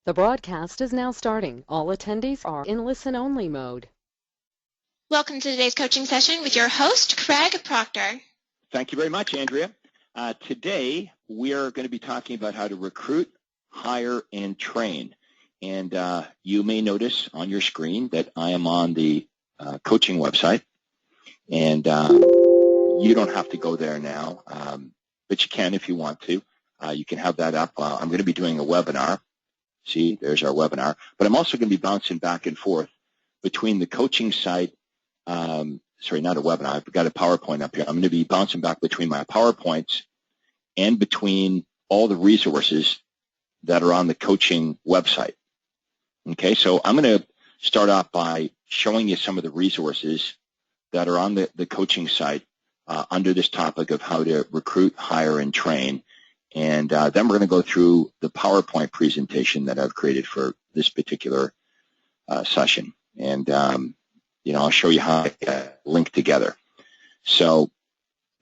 The broadcast is now starting. All attendees are in listen-only mode. Welcome to today's coaching session with your host, Craig Proctor. Thank you very much, Andrea. Today, we are going to be talking about how to recruit, hire, and train. And you may notice on your screen that I am on the coaching website. And you don't have to go there now, but you can if you want to. You can have that up. I'm going to be doing a webinar. See, there's our webinar. But I'm also going to be bouncing back and forth between the coaching site. Sorry, not a webinar. I've got a PowerPoint up here. I'm going to be bouncing back between my PowerPoints and between all the resources that are on the coaching website. Okay, so I'm going to start off by showing you some of the resources that are on the coaching site under this topic of how to recruit, hire, and train. And then we're going to go through the PowerPoint presentation that I've created for this particular session. And, I'll show you how to link together. So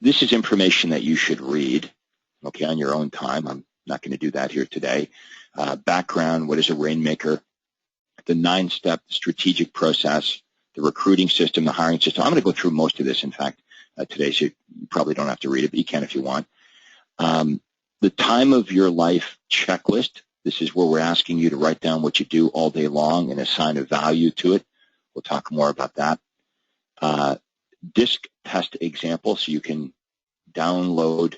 this is information that you should read, okay, on your own time. I'm not going to do that here today. Background, what is a rainmaker? The 9-step strategic process, the recruiting system, the hiring system. I'm going to go through most of this, in fact, today, so you probably don't have to read it, but you can if you want. The time of your life checklist. This is where we're asking you to write down what you do all day long and assign a value to it. We'll talk more about that. DISC test example, so you can download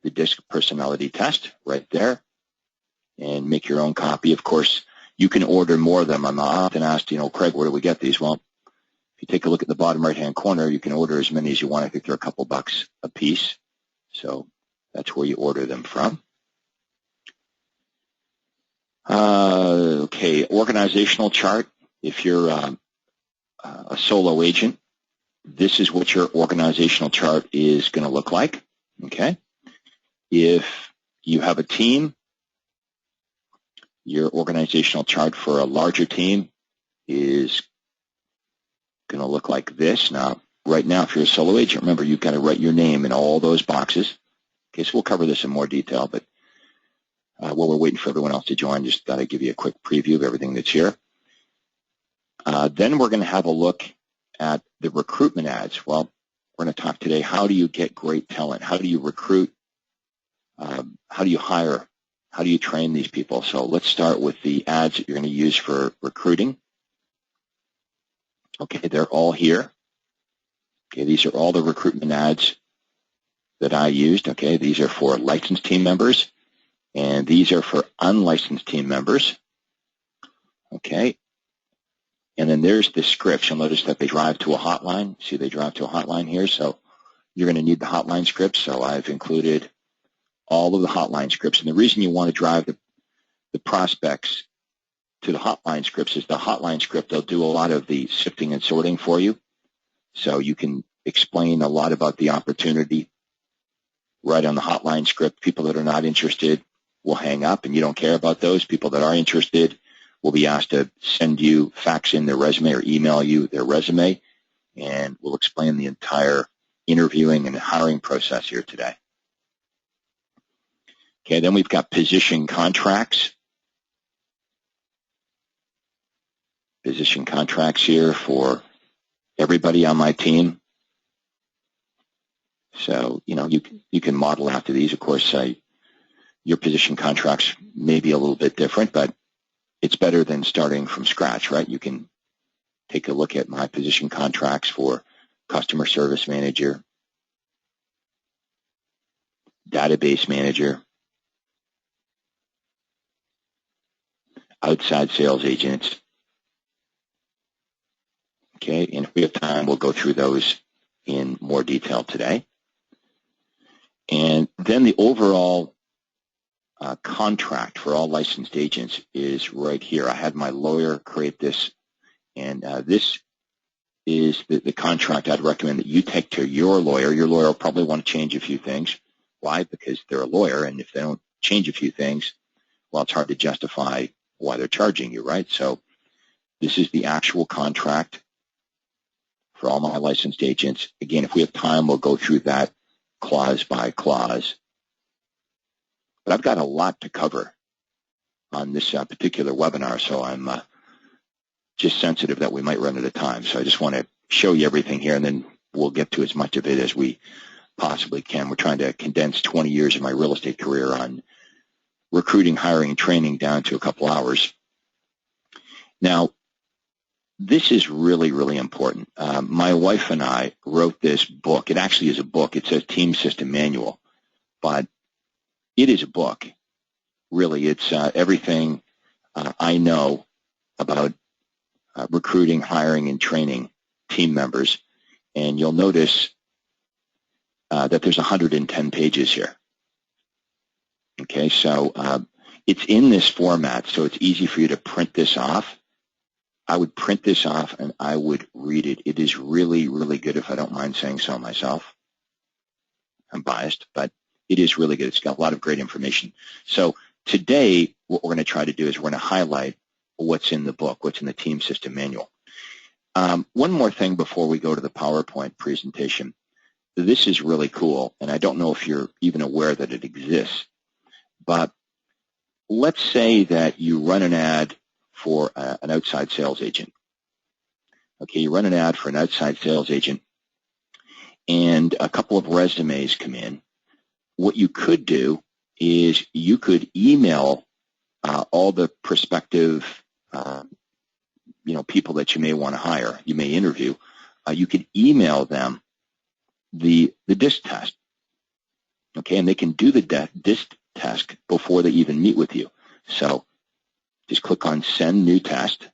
the DISC personality test right there and make your own copy. Of course, you can order more of them. I'm often asked, Craig, where do we get these? Well, if you take a look at the bottom right-hand corner, you can order as many as you want. I think they're a couple bucks a piece. So that's where you order them from. Okay, organizational chart. If you're a solo agent, this is what your organizational chart is going to look like. Okay. If you have a team, your organizational chart for a larger team is going to look like this. Now, right now, if you're a solo agent, remember, you've got to write your name in all those boxes. Okay, so we'll cover this in more detail, but while we're waiting for everyone else to join, just got to give you a quick preview of everything that's here. Then we're going to have a look at the recruitment ads. Well, we're going to talk today, how do you get great talent? How do you recruit? How do you hire? How do you train these people? So let's start with the ads that you're going to use for recruiting. Okay, they're all here. Okay, these are all the recruitment ads that I used. Okay, these are for licensed team members, and these are for unlicensed team members. Okay, and then there's the scripts. You'll notice that they drive to a hotline. See, they drive to a hotline here, so you're going to need the hotline scripts. So I've included all of the hotline scripts, and the reason you want to drive the prospects to the hotline scripts is the hotline script, they'll do a lot of the sifting and sorting for you, so you can explain a lot about the opportunity right on the hotline script. People that are not interested will hang up, and you don't care about those. People that are interested will be asked to send you, fax in their resume or email you their resume, and we'll explain the entire interviewing and hiring process here today. Okay, then we've got position contracts. Position contracts here for everybody on my team. So, you can model after these. Of course, your position contracts may be a little bit different, but it's better than starting from scratch, right? You can take a look at my position contracts for customer service manager, database manager, outside sales agents. Okay, and if we have time, we'll go through those in more detail today. And then the overall contract for all licensed agents is right here. I had my lawyer create this, and this is the contract I'd recommend that you take to your lawyer. Your lawyer will probably want to change a few things. Why? Because they're a lawyer, and if they don't change a few things, well, it's hard to justify why they're charging you, right? So this is the actual contract for all my licensed agents. Again, if we have time, we'll go through that clause by clause. But I've got a lot to cover. this particular webinar, so I'm just sensitive that we might run out of time. So I just want to show you everything here, and then we'll get to as much of it as we possibly can. We're trying to condense 20 years of my real estate career on recruiting, hiring, and training down to a couple hours. Now, this is really, really important. My wife and I wrote this book. It actually is a book. It's a team system manual, but it is a book. Really, it's everything I know about recruiting, hiring, and training team members. And you'll notice that there's 110 pages here. Okay, so it's in this format, so it's easy for you to print this off. I would print this off and I would read it. It is really, really good, if I don't mind saying so myself. I'm biased, but it is really good. It's got a lot of great information. So today, what we're going to try to do is we're going to highlight what's in the book, what's in the team system manual. One more thing before we go to the PowerPoint presentation. This is really cool, and I don't know if you're even aware that it exists, but let's say that you run an ad for an outside sales agent. Okay, you run an ad for an outside sales agent, and a couple of resumes come in. What you could do is you could email all the prospective people that you may want to hire, you may interview. You could email them the DISC test. Okay, and they can do the DISC test before they even meet with you. So just click on Send New Test.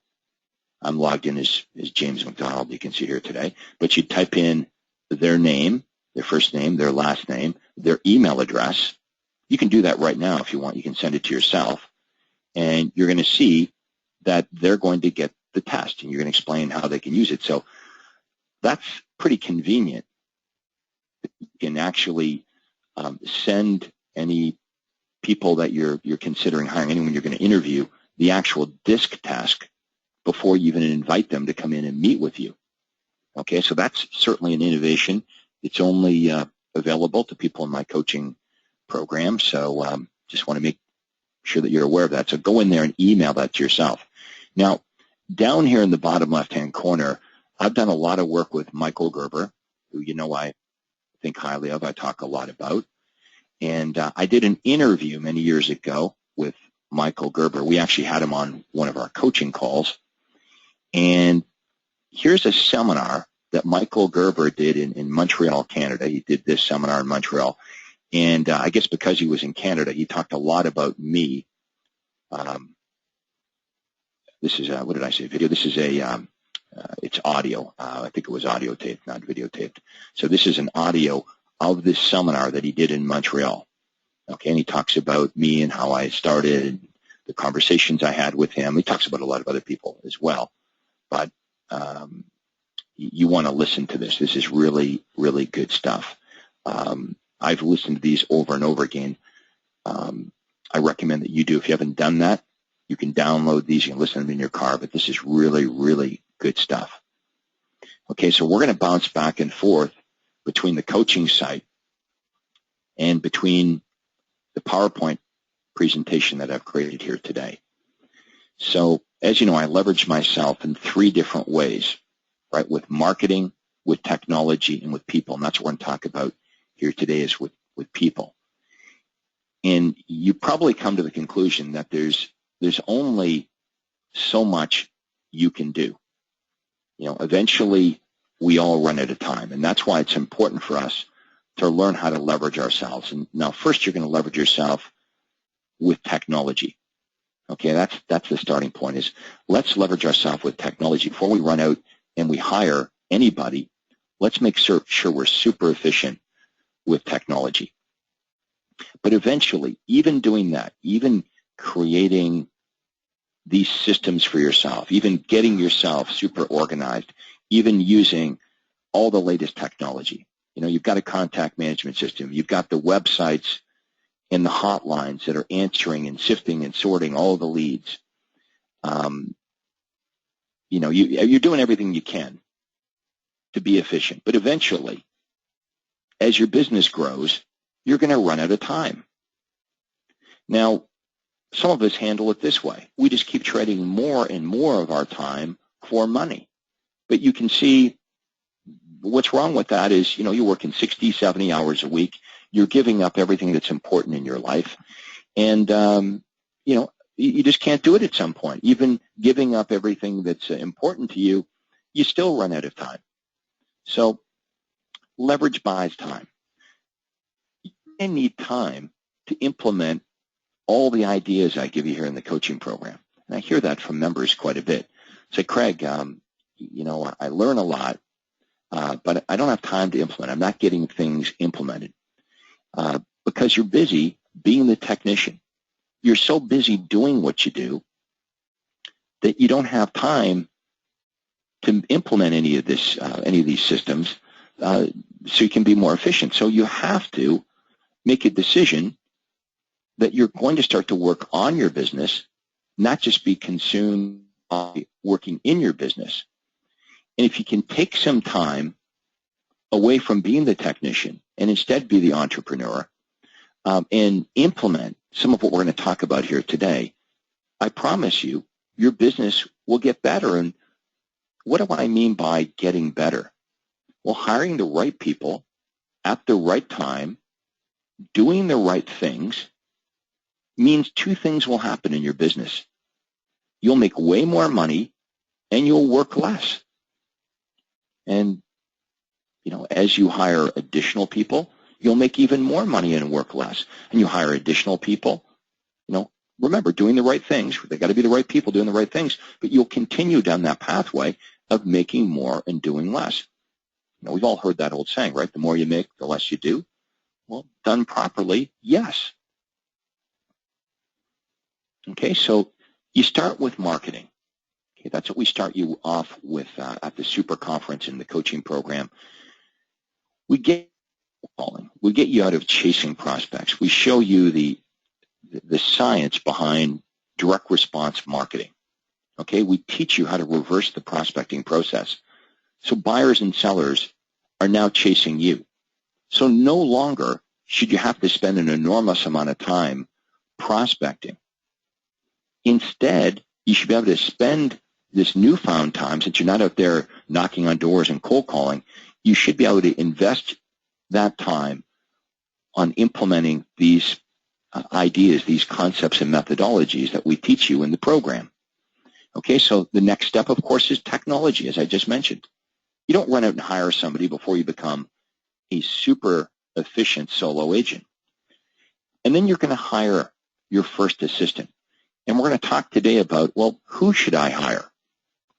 I'm logged in as James McDonald, you can see here today. But you type in their name, their first name, their last name, their email address. You can do that right now if you want. You can send it to yourself. And you're going to see that they're going to get the test, and you're going to explain how they can use it. So that's pretty convenient. You can actually send any people that you're considering hiring, anyone you're going to interview, the actual DISC task before you even invite them to come in and meet with you. Okay, so that's certainly an innovation. It's only available to people in my coaching program, so just want to make sure that you're aware of that. So go in there and email that to yourself. Now, down here in the bottom left-hand corner, I've done a lot of work with Michael Gerber, who I think highly of, I talk a lot about. And I did an interview many years ago with Michael Gerber. We actually had him on one of our coaching calls. And here's a seminar that Michael Gerber did in Montreal, Canada. He did this seminar in Montreal. And I guess because he was in Canada, he talked a lot about me. This is, what did I say, video? This is it's audio. I think it was audio taped, not videotaped. So this is an audio of this seminar that he did in Montreal. Okay, and he talks about me and how I started, and the conversations I had with him. He talks about a lot of other people as well. But you want to listen to this. This is really, really good stuff. I've listened to these over and over again. I recommend that you do. If you haven't done that, you can download these. You can listen to them in your car, but this is really, really good stuff. Okay, so we're going to bounce back and forth between the coaching site and between the PowerPoint presentation that I've created here today. So, as you know, I leverage myself in 3 different ways, right, with marketing, with technology, and with people. And that's what we're going to talk about here today is with people. And you probably come to the conclusion that there's only so much you can do. Eventually we all run out of time, and that's why it's important for us to learn how to leverage ourselves. And now first you're going to leverage yourself with technology. Okay, that's the starting point, is let's leverage ourselves with technology. Before we run out and we hire anybody, let's make sure we're super efficient with technology. But eventually, even doing that, even creating these systems for yourself, even getting yourself super organized, even using all the latest technology. You've got a contact management system. You've got the websites and the hotlines that are answering and sifting and sorting all the leads. You're doing everything you can to be efficient. But eventually, as your business grows, you're going to run out of time. Now, some of us handle it this way. We just keep trading more and more of our time for money. But you can see what's wrong with that is, you're working 60, 70 hours a week. You're giving up everything that's important in your life. And, you just can't do it at some point. Even giving up everything that's important to you, you still run out of time. So leverage buys time. You need time to implement all the ideas I give you here in the coaching program. And I hear that from members quite a bit. Say, Craig, I learn a lot, but I don't have time to implement. I'm not getting things implemented because you're busy being the technician. You're so busy doing what you do that you don't have time to implement any of these systems so you can be more efficient. So you have to make a decision that you're going to start to work on your business, not just be consumed by working in your business. And if you can take some time away from being the technician and instead be the entrepreneur and implement some of what we're going to talk about here today, I promise you, your business will get better. And what do I mean by getting better? Well, hiring the right people at the right time, doing the right things, means two things will happen in your business. You'll make way more money and you'll work less. And, as you hire additional people, you'll make even more money and work less. And you hire additional people, remember, doing the right things. They got to be the right people doing the right things, but you'll continue down that pathway of making more and doing less. We've all heard that old saying, right? The more you make, the less you do. Well, done properly, yes. Okay, so you start with marketing. Okay, that's what we start you off with at the Super Conference in the coaching program. We get you out of chasing prospects. We show you the science behind direct response marketing. Okay, we teach you how to reverse the prospecting process. So buyers and sellers are now chasing you. So no longer should you have to spend an enormous amount of time prospecting. Instead, you should be able to spend this newfound time, since you're not out there knocking on doors and cold calling, you should be able to invest that time on implementing these ideas, these concepts and methodologies that we teach you in the program. Okay, so the next step, of course, is technology, as I just mentioned. You don't run out and hire somebody before you become a super efficient solo agent. And then you're going to hire your first assistant. And we're going to talk today about, well, who should I hire?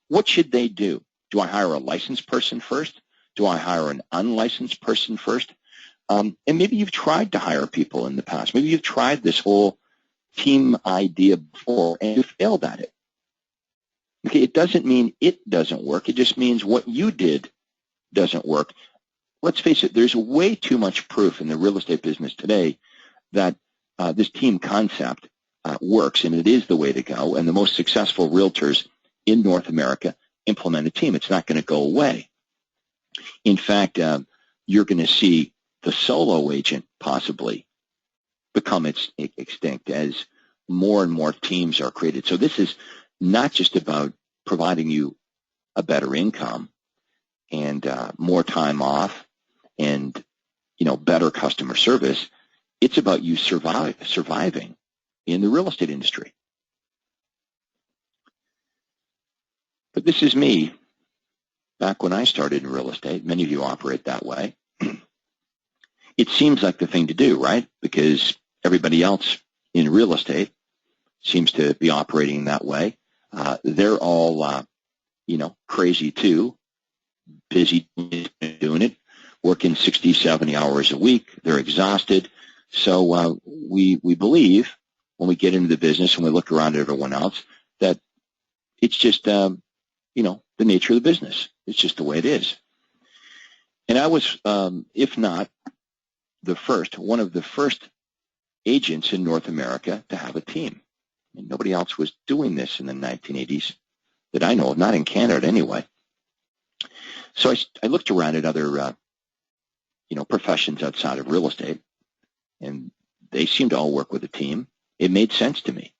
What should they do? Do I hire a licensed person first? Do I hire an unlicensed person first? And maybe you've tried to hire people in the past. Maybe you've tried this whole team idea before and you failed at it. Okay, it doesn't mean it doesn't work. It just means what you did doesn't work. Let's face it, there's way too much proof in the real estate business today that this team concept works, and it is the way to go. And the most successful realtors in North America implement a team. It's not going to go away. In fact, you're going to see the solo agent possibly become extinct as more and more teams are created. So this is not just about providing you a better income and more time off and better customer service. It's about you surviving in the real estate industry. But this is me back when I started in real estate. Many of you operate that way. It seems like the thing to do, right? Because everybody else in real estate seems to be operating that way. They're all, crazy too, busy doing it, working 60, 70 hours a week. They're exhausted. So we believe when we get into the business and we look around at everyone else that it's just, the nature of the business. It's just the way it is. And I was, if not one of the first agents in North America to have a team. And nobody else was doing this in the 1980s that I know of, not in Canada anyway. So I looked around at other, professions outside of real estate, and they seemed to all work with a team. It made sense to me.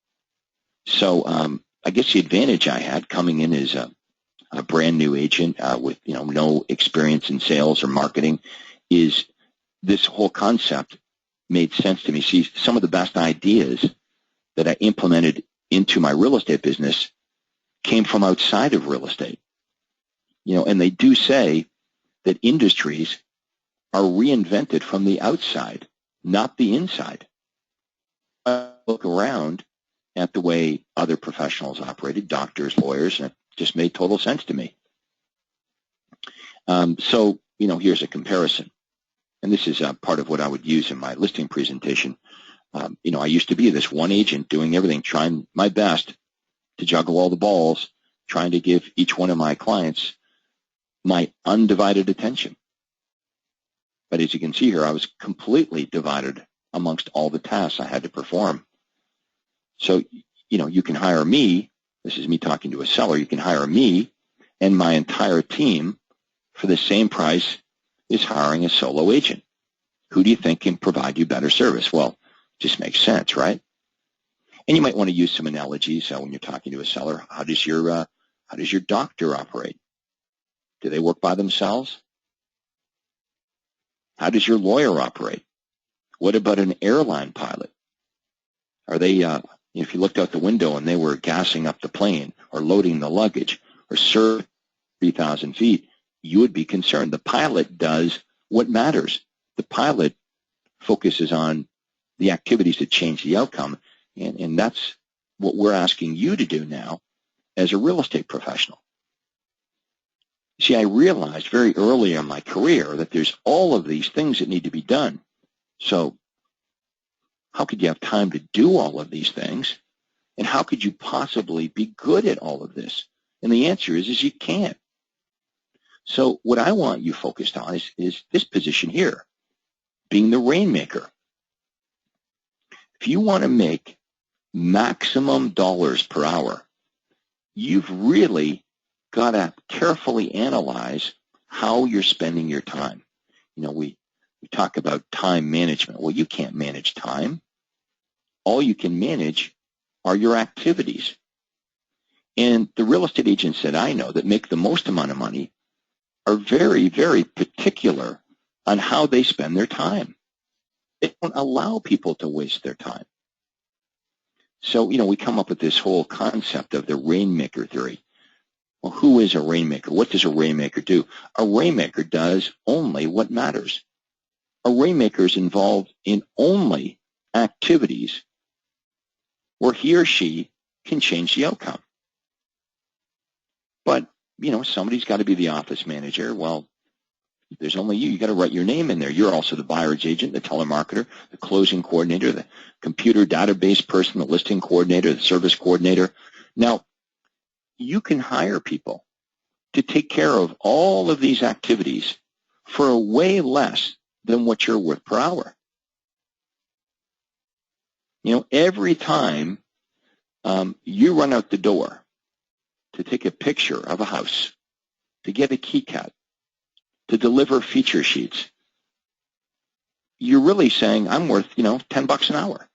So I guess the advantage I had coming in as a brand new agent with no experience in sales or marketing is this whole concept made sense to me. See, some of the best ideas that I implemented into my real estate business came from outside of real estate. And they do say that industries are reinvented from the outside, not the inside. I look around at the way other professionals operated, doctors, lawyers, and it just made total sense to me. So here's a comparison. And this is part of what I would use in my listing presentation. I used to be this one agent doing everything, trying my best to juggle all the balls, trying to give each one of my clients my undivided attention. But as you can see here, I was completely divided amongst all the tasks I had to perform. So, you can hire me. This is me talking to a seller. You can hire me and my entire team for the same price as hiring a solo agent. Who do you think can provide you better service? Well, it just makes sense, right? And you might want to use some analogies when you're talking to a seller. How does your doctor operate? Do they work by themselves? How does your lawyer operate? What about an airline pilot? Are they, if you looked out the window and they were gassing up the plane or loading the luggage or serving 3,000 feet, you would be concerned. The pilot does what matters. The pilot focuses on the activities that change the outcome, and that's what we're asking you to do now as a real estate professional. See, I realized very early in my career that there's all of these things that need to be done. So how could you have time to do all of these things? And how could you possibly be good at all of this? And the answer is you can't. So what I want you focused on is this position here, being the rainmaker. If you want to make maximum dollars per hour, you've really got to carefully analyze how you're spending your time. We talk about time management. Well, you can't manage time. All you can manage are your activities. And the real estate agents that I know that make the most amount of money are very, very particular on how they spend their time. They don't allow people to waste their time. So, we come up with this whole concept of the rainmaker theory. Well, who is a rainmaker? What does a rainmaker do? A rainmaker does only what matters. A rainmaker is involved in only activities where he or she can change the outcome. But, somebody's got to be the office manager. Well, there's only you. You got to write your name in there. You're also the buyer's agent, the telemarketer, the closing coordinator, the computer database person, the listing coordinator, the service coordinator. Now, you can hire people to take care of all of these activities for way less than what you're worth per hour. Every time you run out the door to take a picture of a house, to get a key cut, to deliver feature sheets, you're really saying, I'm worth, $10 an hour.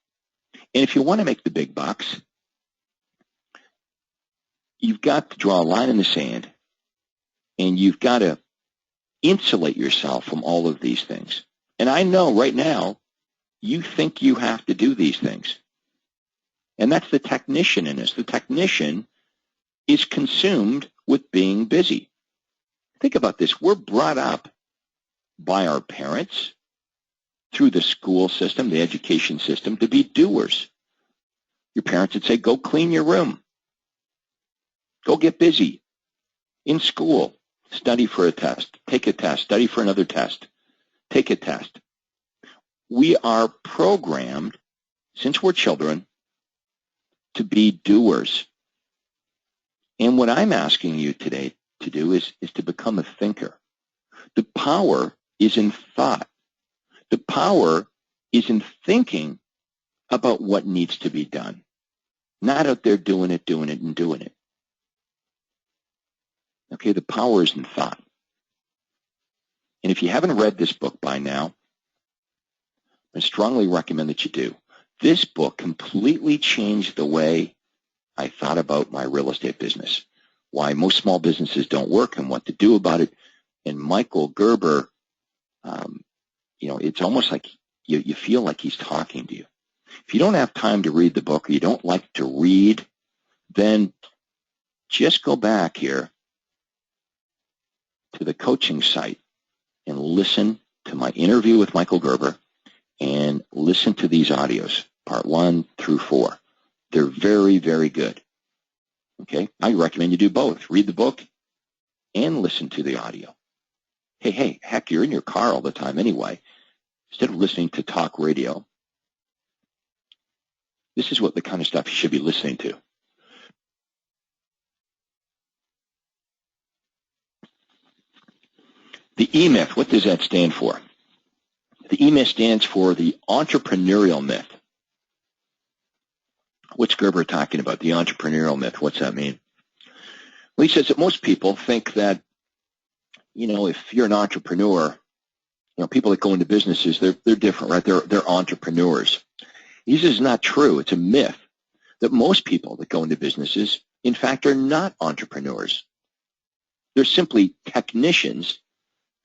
And if you want to make the big bucks, you've got to draw a line in the sand, and you've got to insulate yourself from all of these things. And I know right now, you think you have to do these things. And that's the technician in us. The technician is consumed with being busy. Think about this. We're brought up by our parents through the school system, the education system, to be doers. Your parents would say, go clean your room. Go get busy. In school, study for a test. Take a test. Study for another test. Take a test. We are programmed, since we're children, to be doers. And what I'm asking you today to do is to become a thinker. The power is in thought. The power is in thinking about what needs to be done, not out there doing it. Okay, the power is in thought. And if you haven't read this book by now, I strongly recommend that you do. This book completely changed the way I thought about my real estate business, why most small businesses don't work and what to do about it. And Michael Gerber, it's almost like you feel like he's talking to you. If you don't have time to read the book or you don't like to read, then just go back here to the coaching site and listen to my interview with Michael Gerber and listen to these audios, part 1 through 4. They're very, very good. Okay? I recommend you do both. Read the book and listen to the audio. Hey, heck, you're in your car all the time anyway. Instead of listening to talk radio, this is what the kind of stuff you should be listening to. The E-myth, what does that stand for? The E-myth stands for the entrepreneurial myth. What's Gerber talking about, the entrepreneurial myth? What's that mean? Well, he says that most people think that, if you're an entrepreneur, people that go into businesses, they're different, right? They're entrepreneurs. He says it's not true. It's a myth that most people that go into businesses, in fact, are not entrepreneurs. They're simply technicians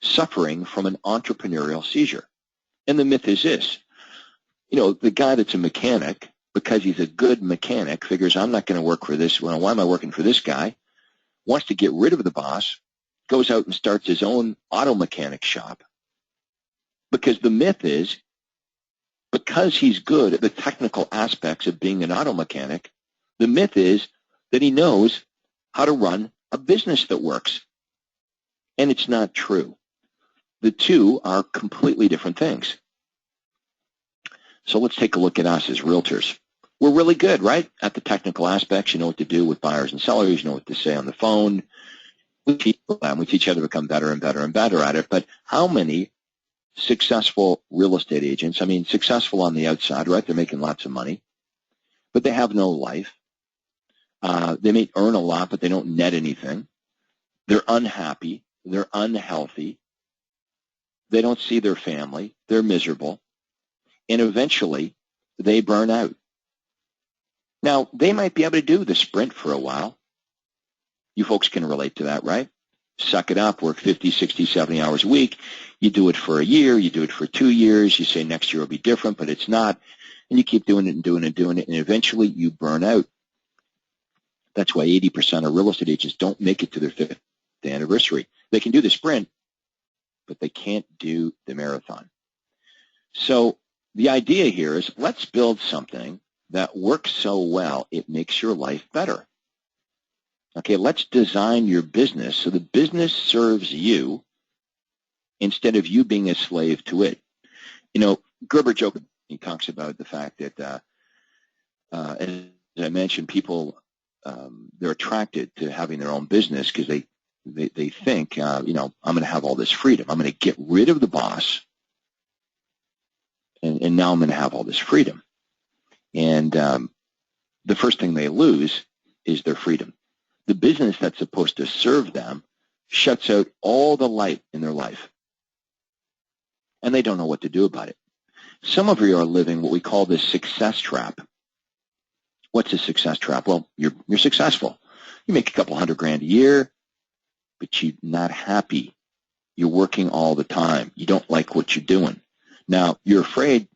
suffering from an entrepreneurial seizure. And the myth is this. The guy that's a mechanic, because he's a good mechanic, figures, I'm not going to work for this. Well, why am I working for this guy? Wants to get rid of the boss, goes out and starts his own auto mechanic shop. Because the myth is, because he's good at the technical aspects of being an auto mechanic, the myth is that he knows how to run a business that works. And it's not true. The two are completely different things. So let's take a look at us as realtors. We're really good, right? At the technical aspects. You know what to do with buyers and sellers. You know what to say on the phone. We teach them. We teach how to become better and better and better at it. But how many successful real estate agents, successful on the outside, right? They're making lots of money, but they have no life. They may earn a lot, but they don't net anything. They're unhappy. They're unhealthy. They don't see their family. They're miserable. And eventually, they burn out. Now, they might be able to do the sprint for a while. You folks can relate to that, right? Suck it up, work 50, 60, 70 hours a week. You do it for a year. You do it for 2 years. You say next year will be different, but it's not. And you keep doing it and doing it and doing it, and eventually you burn out. That's why 80% of real estate agents don't make it to their 5th anniversary. They can do the sprint, but they can't do the marathon. So the idea here is let's build something that works so well it makes your life better. Okay, let's design your business so the business serves you instead of you being a slave to it. Gerber joked, he talks about the fact that, as I mentioned, people, they're attracted to having their own business because they think, I'm going to have all this freedom. I'm going to get rid of the boss, and now I'm going to have all this freedom. And the first thing they lose is their freedom. The business that's supposed to serve them shuts out all the light in their life, and they don't know what to do about it. Some of you are living what we call the success trap. What's a success trap? Well, you're successful. You make a couple $100,000 a year, but you're not happy. You're working all the time. You don't like what you're doing. Now, you're afraid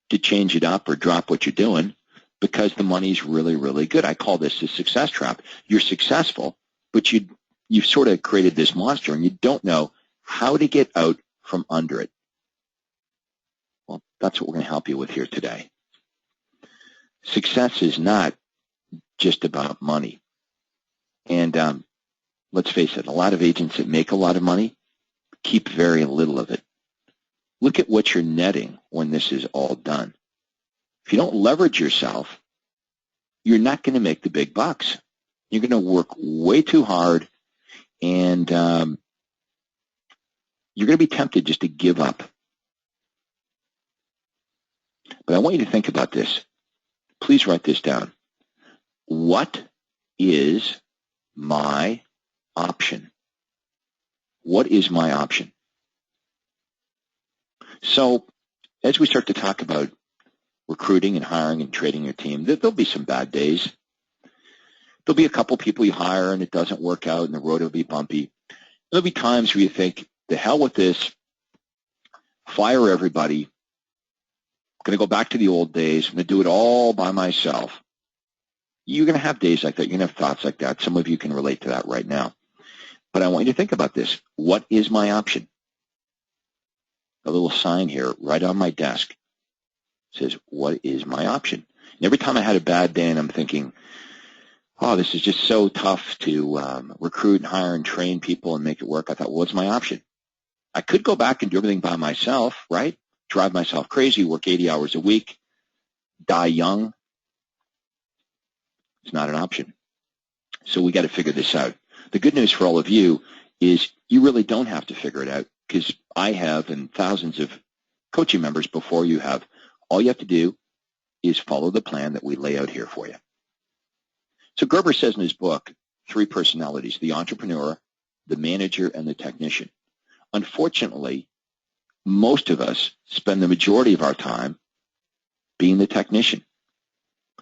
to change it up or drop what you're doing because the money's really, really good. I call this the success trap. You're successful, but you've sort of created this monster, and you don't know how to get out from under it. Well, that's what we're going to help you with here today. Success is not just about money. And let's face it, a lot of agents that make a lot of money keep very little of it. Look at what you're netting when this is all done. If you don't leverage yourself, you're not going to make the big bucks. You're going to work way too hard, and you're going to be tempted just to give up. But I want you to think about this. Please write this down. What is my option? What is my option? So as we start to talk about recruiting and hiring and trading your team, there'll be some bad days. There'll be a couple people you hire and it doesn't work out and the road will be bumpy. There'll be times where you think, the hell with this, fire everybody, I'm going to go back to the old days, I'm going to do it all by myself. You're going to have days like that. You're going to have thoughts like that. Some of you can relate to that right now. But I want you to think about this. What is my option? A little sign here right on my desk says, what is my option? And every time I had a bad day and I'm thinking, oh, this is just so tough to recruit and hire and train people and make it work, I thought, well, what's my option? I could go back and do everything by myself, right? Drive myself crazy, work 80 hours a week, die young. It's not an option. So we got to figure this out. The good news for all of you is you really don't have to figure it out, because I have and thousands of coaching members before you have. All you have to do is follow the plan that we lay out here for you. So Gerber says in his book, 3 personalities, the entrepreneur, the manager, and the technician. Unfortunately, most of us spend the majority of our time being the technician.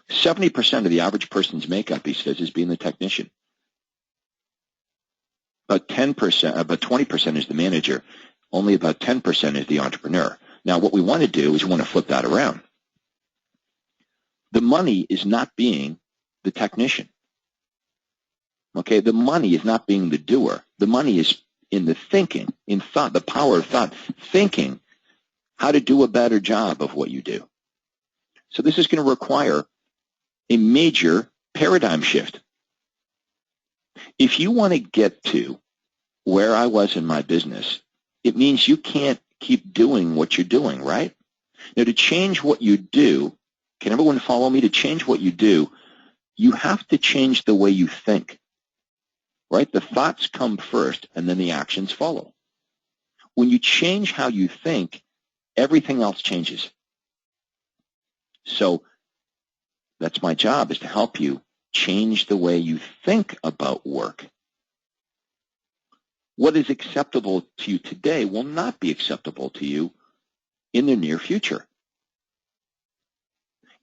70% of the average person's makeup, he says, is being the technician. About 20% is the manager. Only about 10% is the entrepreneur. Now, what we want to do is we want to flip that around. The money is not being the technician. Okay, the money is not being the doer. The money is in the thinking, in thought, the power of thought, thinking how to do a better job of what you do. So this is going to require a major paradigm shift. If you want to get to where I was in my business, it means you can't keep doing what you're doing, right? Now, to change what you do, can everyone follow me? To change what you do, you have to change the way you think, right? The thoughts come first, and then the actions follow. When you change how you think, everything else changes. So that's my job, is to help you change the way you think about work. What is acceptable to you today will not be acceptable to you in the near future.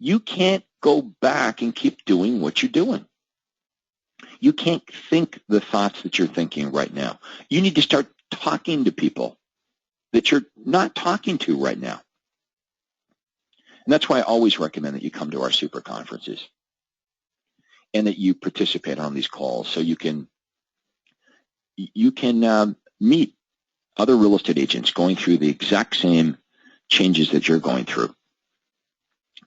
You can't go back and keep doing what you're doing. You can't think the thoughts that you're thinking right now. You need to start talking to people that you're not talking to right now. And that's why I always recommend that you come to our super conferences and that you participate on these calls so you can meet other real estate agents going through the exact same changes that you're going through.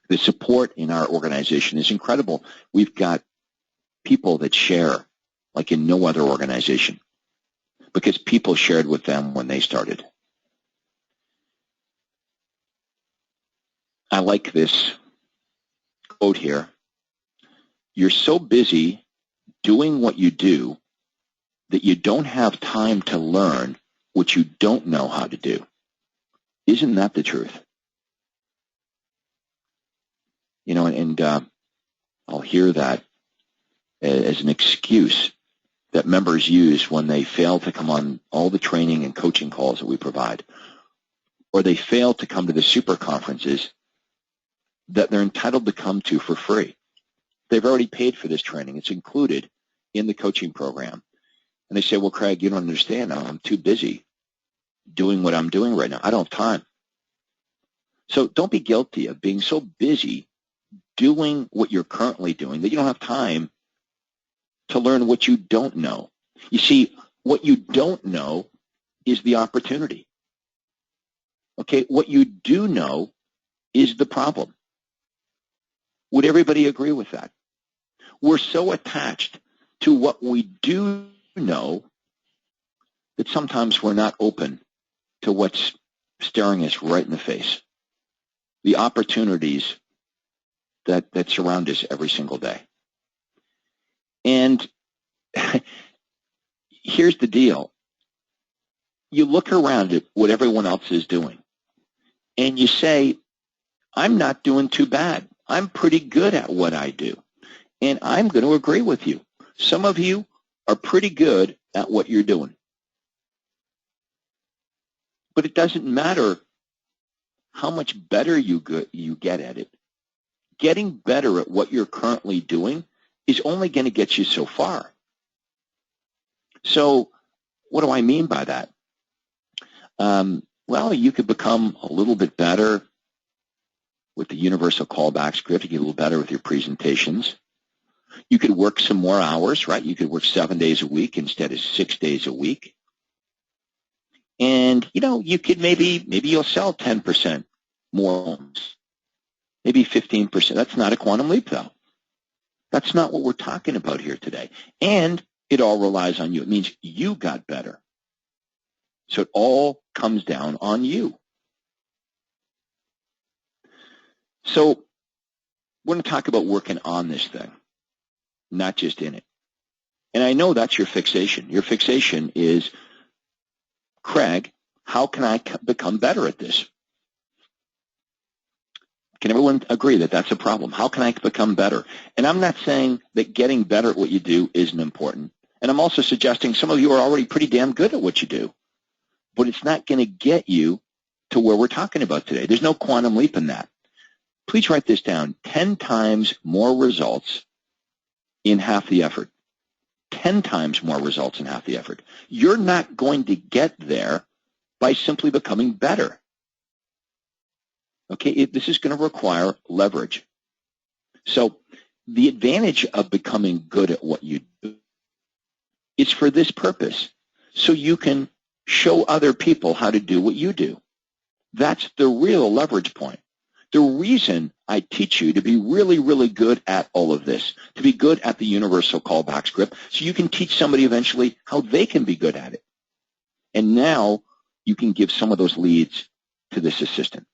The support in our organization is incredible. We've got people that share like in no other organization because people shared with them when they started. I like this quote here. You're so busy doing what you do that you don't have time to learn what you don't know how to do. Isn't that the truth? You know, and I'll hear that as an excuse that members use when they fail to come on all the training and coaching calls that we provide, or they fail to come to the super conferences that they're entitled to come to for free. They've already paid for this training. It's included in the coaching program. And they say, well, Craig, you don't understand. I'm too busy doing what I'm doing right now. I don't have time. So don't be guilty of being so busy doing what you're currently doing that you don't have time to learn what you don't know. You see, what you don't know is the opportunity. Okay, what you do know is the problem. Would everybody agree with that? We're so attached to what we do know that sometimes we're not open to what's staring us right in the face, the opportunities that surround us every single day. And here's the deal. You look around at what everyone else is doing, and you say, I'm not doing too bad. I'm pretty good at what I do. And I'm going to agree with you. Some of you are pretty good at what you're doing. But it doesn't matter how much better you get at it. Getting better at what you're currently doing is only going to get you so far. So what do I mean by that? Well, you could become a little bit better with the universal callback script. You get a little better with your presentations. You could work some more hours, right? You could work 7 days a week instead of 6 days a week. And, you could maybe you'll sell 10% more homes, maybe 15%. That's not a quantum leap, though. That's not what we're talking about here today. And it all relies on you. It means you got better. So it all comes down on you. So we're going to talk about working on this thing, not just in it. And I know that's your fixation. Your fixation is, Craig, how can I become better at this? Can everyone agree that that's a problem? How can I become better? And I'm not saying that getting better at what you do isn't important. And I'm also suggesting some of you are already pretty damn good at what you do. But it's not going to get you to where we're talking about today. There's no quantum leap in that. Please write this down. 10 times more results in half the effort. 10 times more results in half the effort. You're not going to get there by simply becoming better. Okay, this is going to require leverage. So the advantage of becoming good at what you do is for this purpose, so you can show other people how to do what you do. That's the real leverage point. The reason I teach you to be really, really good at all of this, to be good at the universal callback script, so you can teach somebody eventually how they can be good at it. And now you can give some of those leads to this assistant.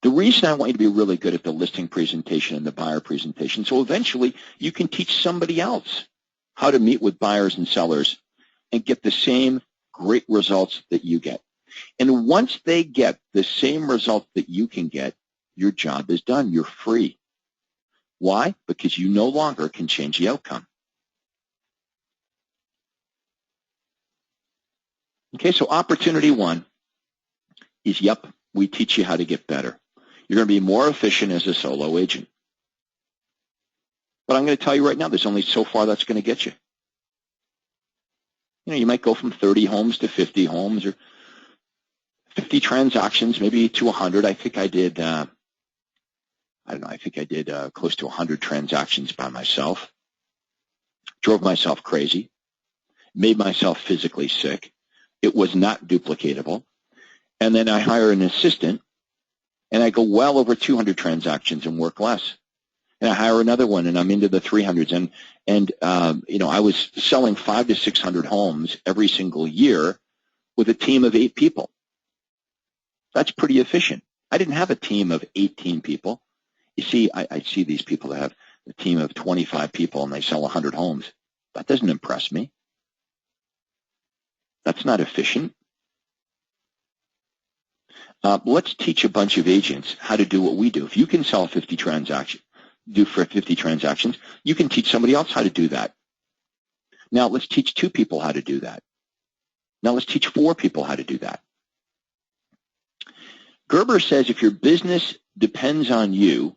The reason I want you to be really good at the listing presentation and the buyer presentation, so eventually you can teach somebody else how to meet with buyers and sellers and get the same great results that you get. And once they get the same result that you can get, your job is done. You're free. Why? Because you no longer can change the outcome. Okay, so opportunity one is, yep, we teach you how to get better. You're going to be more efficient as a solo agent. But I'm going to tell you right now, there's only so far that's going to get you. You might go from 30 homes to 50 homes, or 50 transactions, maybe to 100. I think I did, close to 100 transactions by myself. Drove myself crazy. Made myself physically sick. It was not duplicatable. And then I hire an assistant, and I go well over 200 transactions and work less. And I hire another one, and I'm into the 300s. And I was selling 500 to 600 homes every single year with a team of 8 people. That's pretty efficient. I didn't have a team of 18 people. You see, I see these people that have a team of 25 people, and they sell 100 homes. That doesn't impress me. That's not efficient. Let's teach a bunch of agents how to do what we do. If you can sell 50 transactions, you can teach somebody else how to do that. Now let's teach 2 people how to do that. Now let's teach 4 people how to do that. Gerber says if your business depends on you,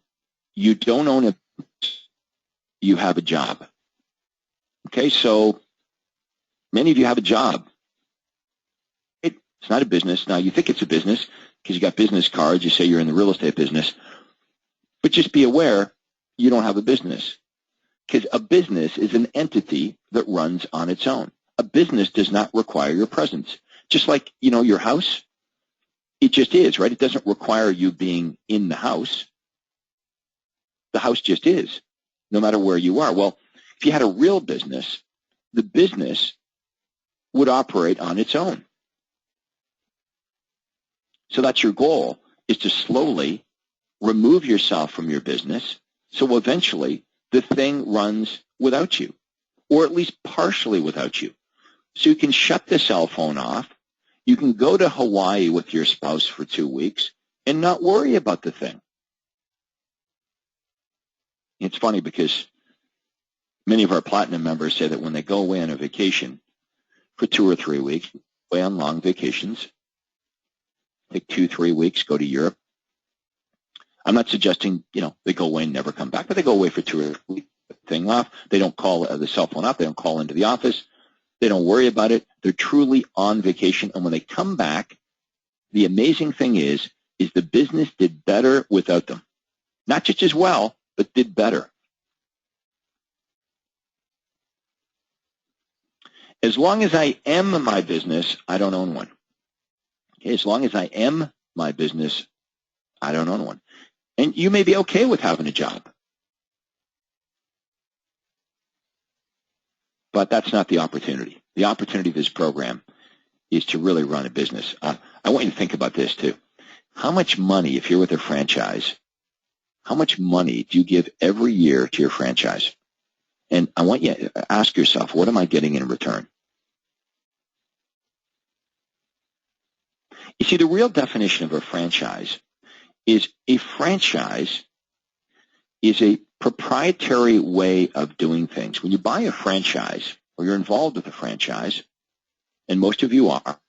you don't own it, you have a job. Okay, so many of you have a job. It's not a business. Now, you think it's a business because you got business cards. You say you're in the real estate business. But just be aware, you don't have a business, because a business is an entity that runs on its own. A business does not require your presence. Just like, your house, it just is, right? It doesn't require you being in the house. The house just is, no matter where you are. Well, if you had a real business, the business would operate on its own. So that's your goal, is to slowly remove yourself from your business, so eventually the thing runs without you, or at least partially without you. So you can shut the cell phone off. You can go to Hawaii with your spouse for 2 weeks and not worry about the thing. It's funny because many of our platinum members say that when they go away on a vacation for 2 or 3 weeks, away on long vacations, take 2-3 weeks, go to Europe, I'm not suggesting, they go away and never come back, but they go away for 2 or 3 weeks, thing off. They don't call the cell phone up. They don't call into the office. They don't worry about it. They're truly on vacation. And when they come back, the amazing thing is the business did better without them. Not just as well, but did better. As long as I am my business, I don't own one. Okay, as long as I am my business, I don't own one. And you may be okay with having a job. But that's not the opportunity. The opportunity of this program is to really run a business. I want you to think about this too. How much money, if you're with a franchise, how much money do you give every year to your franchise? And I want you to ask yourself, what am I getting in return? You see, the real definition of a franchise is a proprietary way of doing things. When you buy a franchise or you're involved with a franchise, and most of you are,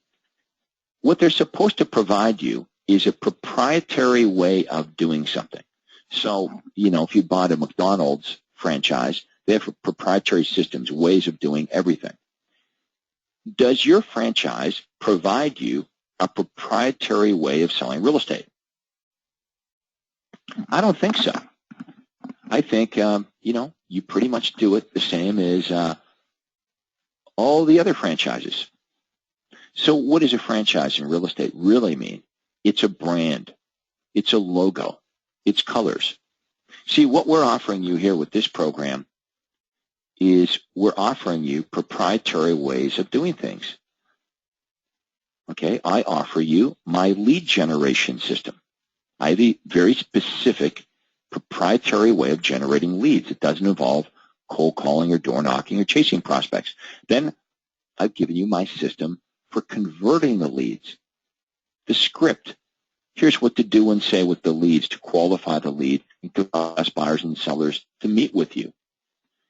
what they're supposed to provide you is a proprietary way of doing something. So, if you bought a McDonald's franchise, they have proprietary systems, ways of doing everything. Does your franchise provide you a proprietary way of selling real estate? I don't think so. I think, you pretty much do it the same as all the other franchises. So what does a franchise in real estate really mean? It's a brand. It's a logo. It's colors. See, what we're offering you here with this program is we're offering you proprietary ways of doing things. Okay, I offer you my lead generation system. I have a very specific proprietary way of generating leads. It doesn't involve cold calling or door knocking or chasing prospects. Then I've given you my system for converting the leads. The script. Here's what to do and say with the leads to qualify the lead and to ask buyers and sellers to meet with you.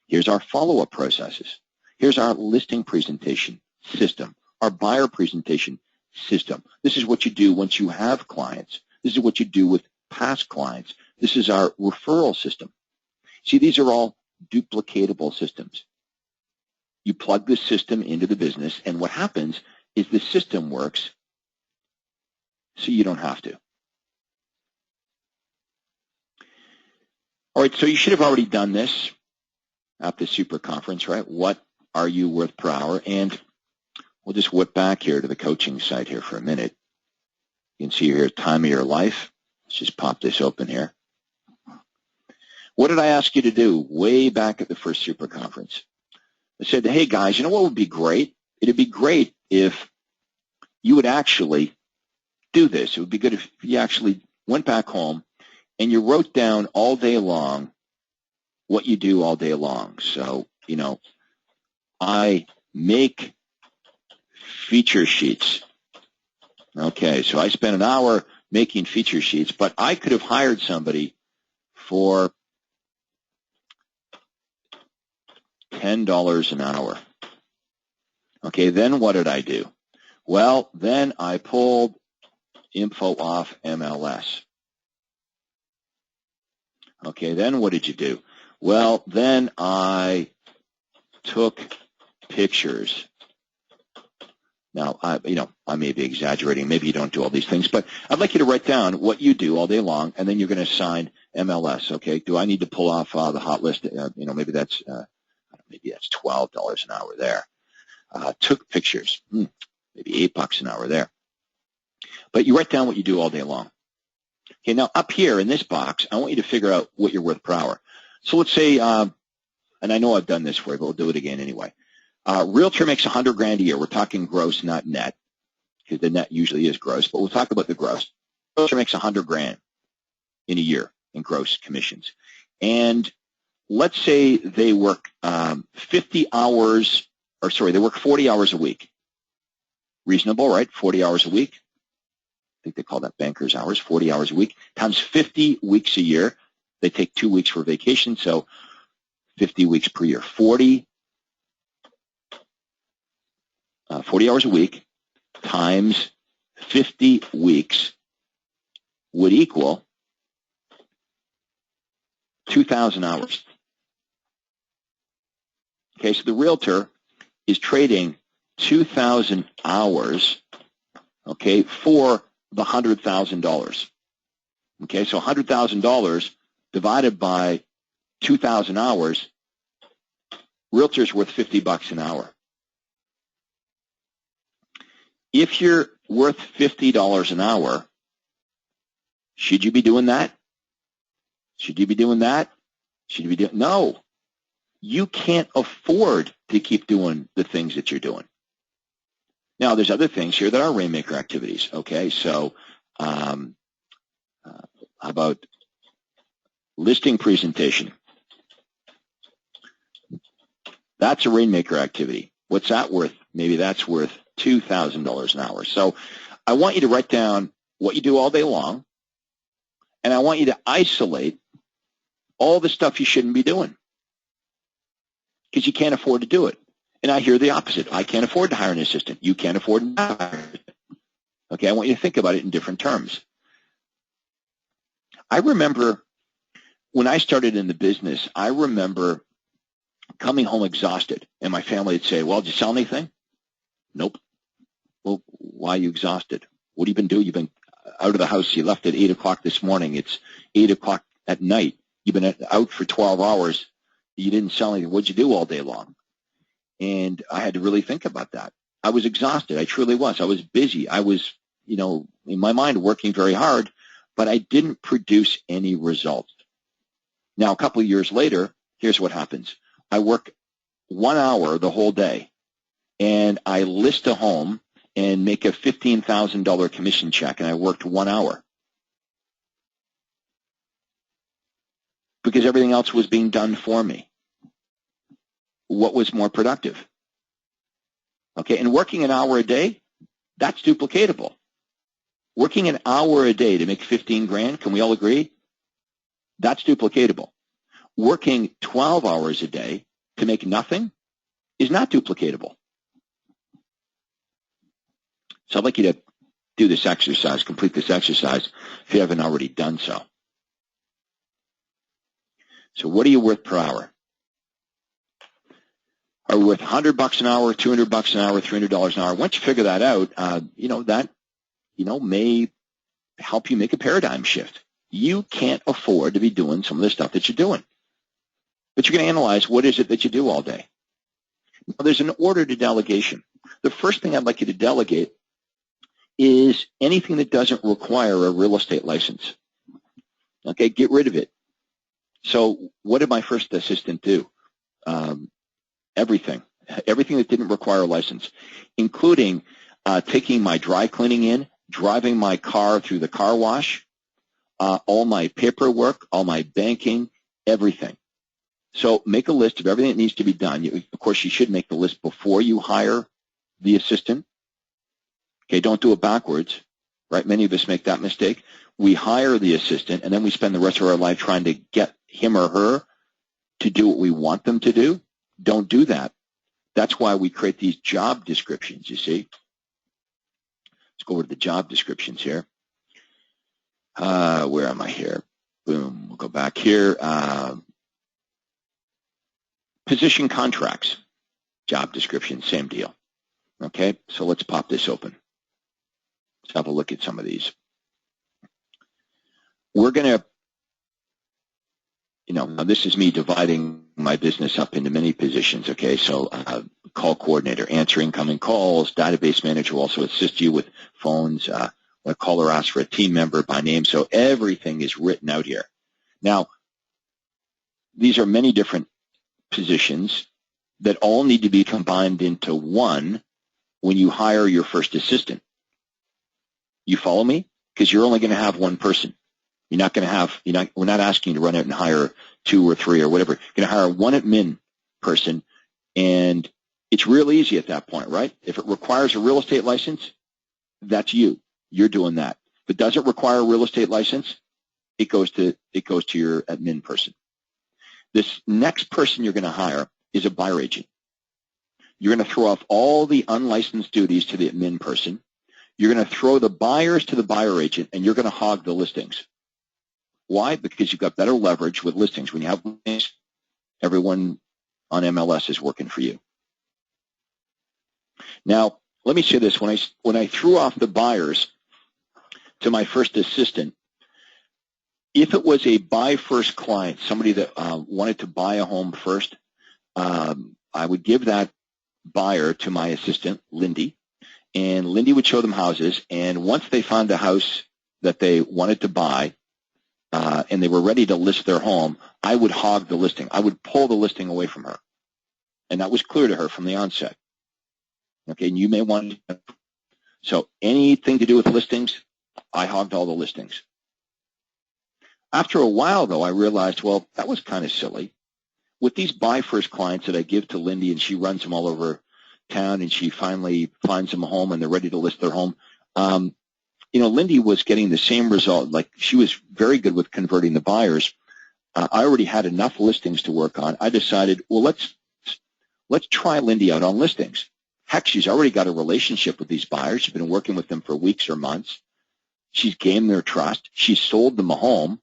Here's our follow-up processes. Here's our listing presentation system, our buyer presentation system. This is what you do once you have clients. This is what you do with past clients. This is our referral system. See, these are all duplicatable systems. You plug this system into the business, and what happens is the system works so you don't have to. All right, so you should have already done this at the super conference, right? What are you worth per hour? And we'll just whip back here to the coaching site here for a minute. You can see here, time of your life. Let's just pop this open here. What did I ask you to do way back at the first super conference? I said, hey guys, you know what would be great? It'd be great if you would actually do this. It would be good if you actually went back home and you wrote down all day long what you do all day long. So, I make feature sheets. Okay, so I spent an hour making feature sheets, but I could have hired somebody for $10 an hour. Okay, then what did I do? Well, then I pulled info off MLS. Okay, then what did you do? Well, then I took pictures. Now, I may be exaggerating. Maybe you don't do all these things, but I'd like you to write down what you do all day long, and then you're going to assign MLS. Okay, do I need to pull off the hot list? Maybe that's $12 an hour there. Took pictures, maybe $8 an hour there. But you write down what you do all day long. Okay, now up here in this box, I want you to figure out what you're worth per hour. So let's say, and I know I've done this for you, but we'll do it again anyway. Realtor makes $100,000 a year. We're talking gross, not net, because the net usually is gross, but we'll talk about the gross. Realtor makes $100,000 in a year in gross commissions. And let's say they work 40 hours a week. Reasonable, right? 40 hours a week. I think they call that banker's hours, 40 hours a week, times 50 weeks a year. They take 2 weeks for vacation, so 50 weeks per year. 40 hours a week times 50 weeks would equal 2,000 hours. Okay, so the realtor is trading 2,000 hours, okay, for the $100,000. Okay, so $100,000 divided by 2,000 hours, realtor's worth $50 an hour. If you're worth $50 an hour, should you be doing that? Should you be doing that? Should you be doing? No. You can't afford to keep doing the things that you're doing. Now, there's other things here that are rainmaker activities, okay? So how about listing presentation? That's a rainmaker activity. What's that worth? Maybe that's worth $2,000 an hour. So I want you to write down what you do all day long, and I want you to isolate all the stuff you shouldn't be doing because you can't afford to do it. And I hear the opposite. I can't afford to hire an assistant. You can't afford to hire an assistant. Okay, I want you to think about it in different terms. I remember when I started in the business, I remember coming home exhausted, and my family would say, well, did you sell anything? Nope. Well, why are you exhausted? What have you been doing? You've been out of the house. You left at 8 o'clock this morning. It's 8 o'clock at night. You've been out for 12 hours. You didn't sell anything. What'd you do all day long? And I had to really think about that. I was exhausted. I truly was. I was busy. I was, in my mind, working very hard, but I didn't produce any results. Now, a couple of years later, here's what happens. I work 1 hour the whole day, and I list a home and make a $15,000 commission check, and I worked 1 hour because everything else was being done for me. What was more productive? Okay, and working an hour a day, that's duplicatable. Working an hour a day to make 15 grand, can we all agree? That's duplicatable. Working 12 hours a day to make nothing is not duplicatable. So I'd like you to do this exercise, complete this exercise if you haven't already done so. So what are you worth per hour? Are we worth $100 an hour, $200 an hour, $300 an hour? Once you figure that out, that may help you make a paradigm shift. You can't afford to be doing some of the stuff that you're doing. But you're going to analyze what is it that you do all day. Now, there's an order to delegation. The first thing I'd like you to delegate is anything that doesn't require a real estate license. Okay, get rid of it. So what did my first assistant do? Everything that didn't require a license, including taking my dry cleaning in, driving my car through the car wash, all my paperwork, all my banking, everything. So make a list of everything that needs to be done. Of course, you should make the list before you hire the assistant. Okay, don't do it backwards, right? Many of us make that mistake. We hire the assistant, and then we spend the rest of our life trying to get him or her to do what we want them to do. Don't do that. That's why we create these job descriptions, you see. Let's go over to the job descriptions here. Where am I here? Boom. We'll go back here. Position contracts, job description, same deal. Okay, so let's pop this open. Let's have a look at some of these. We're going to, now this is me dividing my business up into many positions, okay? So call coordinator, answer incoming calls, database manager will also assist you with phones. When a caller asks for a team member by name, so everything is written out here. Now, these are many different positions that all need to be combined into one when you hire your first assistant. You follow me? Because you're only going to have one person. You're not going to have, we're not asking you to run out and hire 2 or 3 or whatever. You're going to hire one admin person, and it's real easy at that point, right? If it requires a real estate license, that's you. You're doing that. If it doesn't require a real estate license, it goes to your admin person. This next person you're going to hire is a buyer agent. You're going to throw off all the unlicensed duties to the admin person. You're going to throw the buyers to the buyer agent, and you're going to hog the listings. Why? Because you've got better leverage with listings. When you have listings, everyone on MLS is working for you. Now, let me say this. When I threw off the buyers to my first assistant, if it was a buy first client, somebody that wanted to buy a home first, I would give that buyer to my assistant, Lindy, and Lindy would show them houses. And once they found a house that they wanted to buy and they were ready to list their home, I would hog the listing. I would pull the listing away from her. And that was clear to her from the onset. Okay, and you may want to. So anything to do with listings, I hogged all the listings. After a while, though, I realized, well, that was kind of silly. With these buy-first clients that I give to Lindy, and she runs them all over town, and she finally finds them a home, and they're ready to list their home, Lindy was getting the same result. Like, she was very good with converting the buyers. I already had enough listings to work on. I decided, well, let's try Lindy out on listings. Heck, she's already got a relationship with these buyers. She's been working with them for weeks or months. She's gained their trust. She's sold them a home.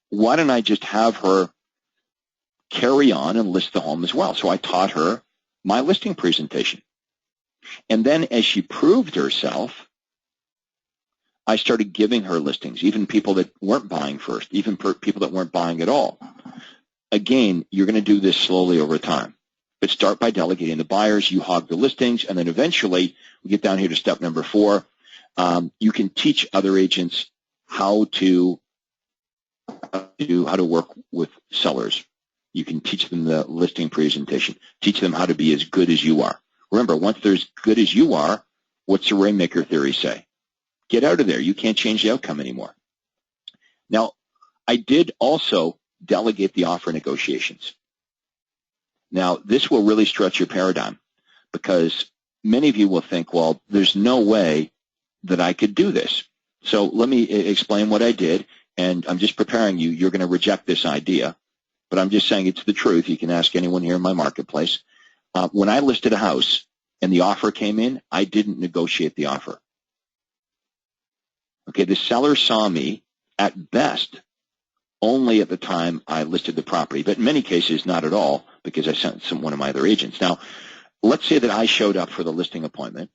Why don't I just have her carry on and list the home as well? So I taught her my listing presentation. And then as she proved herself, I started giving her listings, even people that weren't buying first, even people that weren't buying at all. Again, you're going to do this slowly over time. But start by delegating the buyers, you hog the listings, and then eventually, we get down here to step number 4, you can teach other agents how to work with sellers. You can teach them the listing presentation, teach them how to be as good as you are. Remember, once they're as good as you are, what's the Rainmaker theory say? Get out of there. You can't change the outcome anymore. Now, I did also delegate the offer negotiations. Now, this will really stretch your paradigm because many of you will think, well, there's no way that I could do this. So let me explain what I did, and I'm just preparing you. You're going to reject this idea, but I'm just saying it's the truth. You can ask anyone here in my marketplace. When I listed a house and the offer came in, I didn't negotiate the offer. Okay, the seller saw me at best only at the time I listed the property, but in many cases not at all because I sent one of my other agents. Now, let's say that I showed up for the listing appointment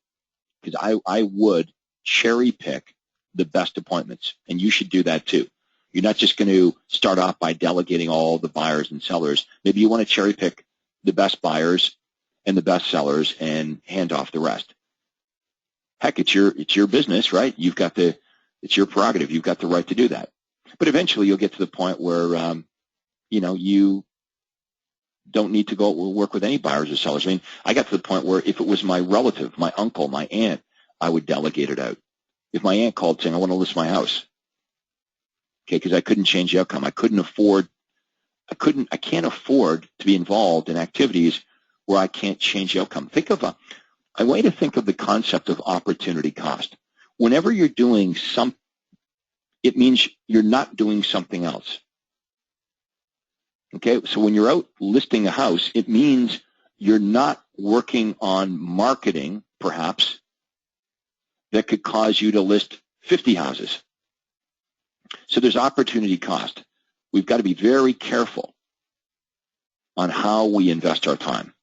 because I would cherry pick the best appointments, and you should do that too. You're not just going to start off by delegating all the buyers and sellers. Maybe you want to cherry pick the best buyers and the best sellers and hand off the rest. Heck, it's your business, right? It's your prerogative. You've got the right to do that. But eventually you'll get to the point where, you don't need to go work with any buyers or sellers. I mean, I got to the point where if it was my relative, my uncle, my aunt, I would delegate it out. If my aunt called saying, I want to list my house, okay, because I couldn't change the outcome. I can't afford to be involved in activities where I can't change the outcome. I want you to think of the concept of opportunity cost. Whenever you're doing something, it means you're not doing something else. Okay, so when you're out listing a house, it means you're not working on marketing, perhaps, that could cause you to list 50 houses. So there's opportunity cost. We've got to be very careful on how we invest our time.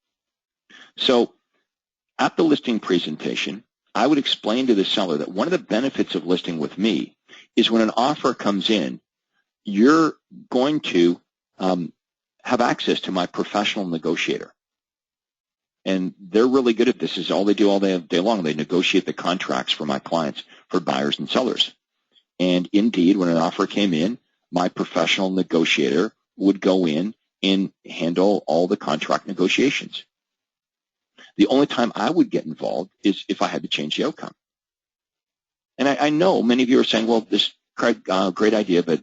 So at the listing presentation, I would explain to the seller that one of the benefits of listing with me is when an offer comes in, you're going to have access to my professional negotiator. And they're really good at this. This is all they do all day long. They negotiate the contracts for my clients, for buyers and sellers. And indeed, when an offer came in, my professional negotiator would go in and handle all the contract negotiations. The only time I would get involved is if I had to change the outcome. And I know many of you are saying, well, this Craig, great idea, but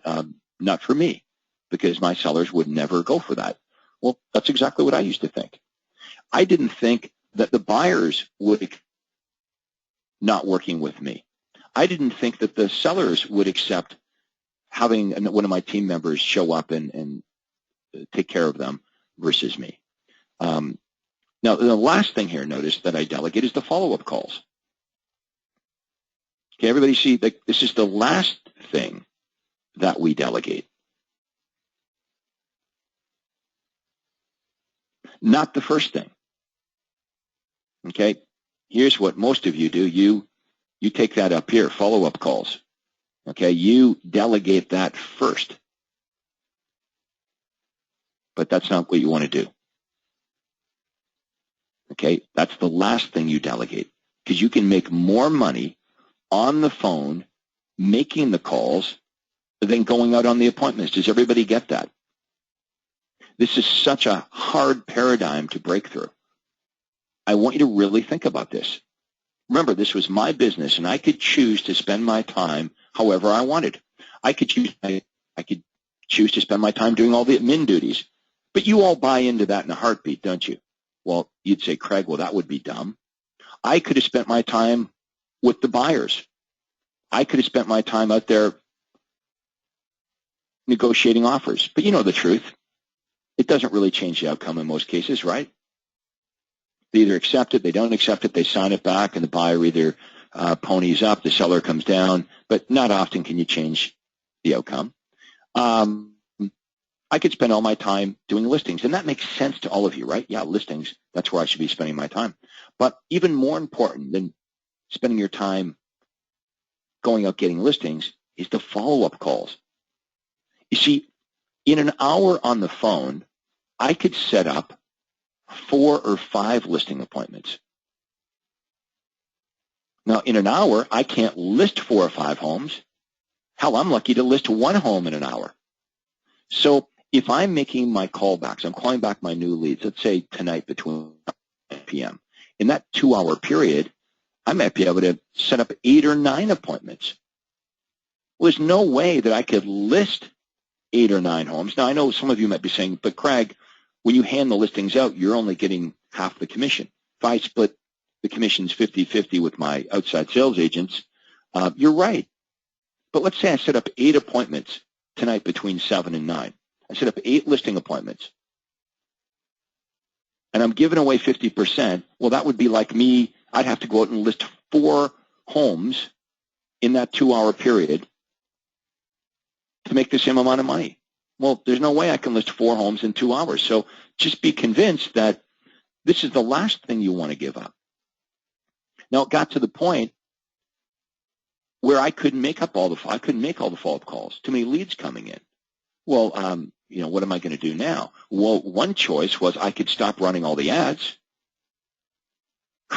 not for me, because my sellers would never go for that. Well, that's exactly what I used to think. I didn't think that the buyers would not working with me. I didn't think that the sellers would accept having one of my team members show up and take care of them versus me. Now, the last thing here, notice that I delegate is the follow-up calls. Okay, everybody see that this is the last thing that we delegate. Not the first thing. Okay? Here's what most of you do. You take that up here, follow-up calls. Okay? You delegate that first. But that's not what you want to do. Okay? That's the last thing you delegate, because you can make more money on the phone making the calls than going out on the appointments. Does everybody get that? This is such a hard paradigm to break through. I want you to really think about this. Remember, this was my business, and I could choose to spend my time however I wanted. I could choose to spend my time doing all the admin duties. But you all buy into that in a heartbeat, don't you? Well, you'd say, Craig, well, that would be dumb. I could have spent my time with the buyers. I could have spent my time out there negotiating offers. But you know the truth. It doesn't really change the outcome in most cases, right? They either accept it, they don't accept it, they sign it back, and the buyer either ponies up, the seller comes down, but not often can you change the outcome. I could spend all my time doing listings, and that makes sense to all of you, right? Yeah, listings, that's where I should be spending my time. But even more important than spending your time going out getting listings is the follow-up calls. You see, in an hour on the phone, I could set up 4 or 5 listing appointments. Now, in an hour, I can't list 4 or 5 homes. Hell, I'm lucky to list 1 home in an hour. So if I'm making my callbacks, I'm calling back my new leads, let's say tonight between 9 p.m. In that 2-hour period, I might be able to set up 8 or 9 appointments. Well, there's no way that I could list 8 or 9 homes. Now, I know some of you might be saying, but Craig, when you hand the listings out, you're only getting half the commission. If I split the commissions 50-50 with my outside sales agents, you're right. But let's say I set up 8 appointments tonight between 7 and 9. I set up 8 listing appointments. And I'm giving away 50%. Well, that would be like me. I'd have to go out and list 4 homes in that 2-hour period to make the same amount of money. Well, there's no way I can list 4 homes in 2 hours. So just be convinced that this is the last thing you want to give up. Now, it got to the point where I couldn't make all the follow-up calls. Too many leads coming in. Well, what am I going to do now? Well, one choice was I could stop running all the ads.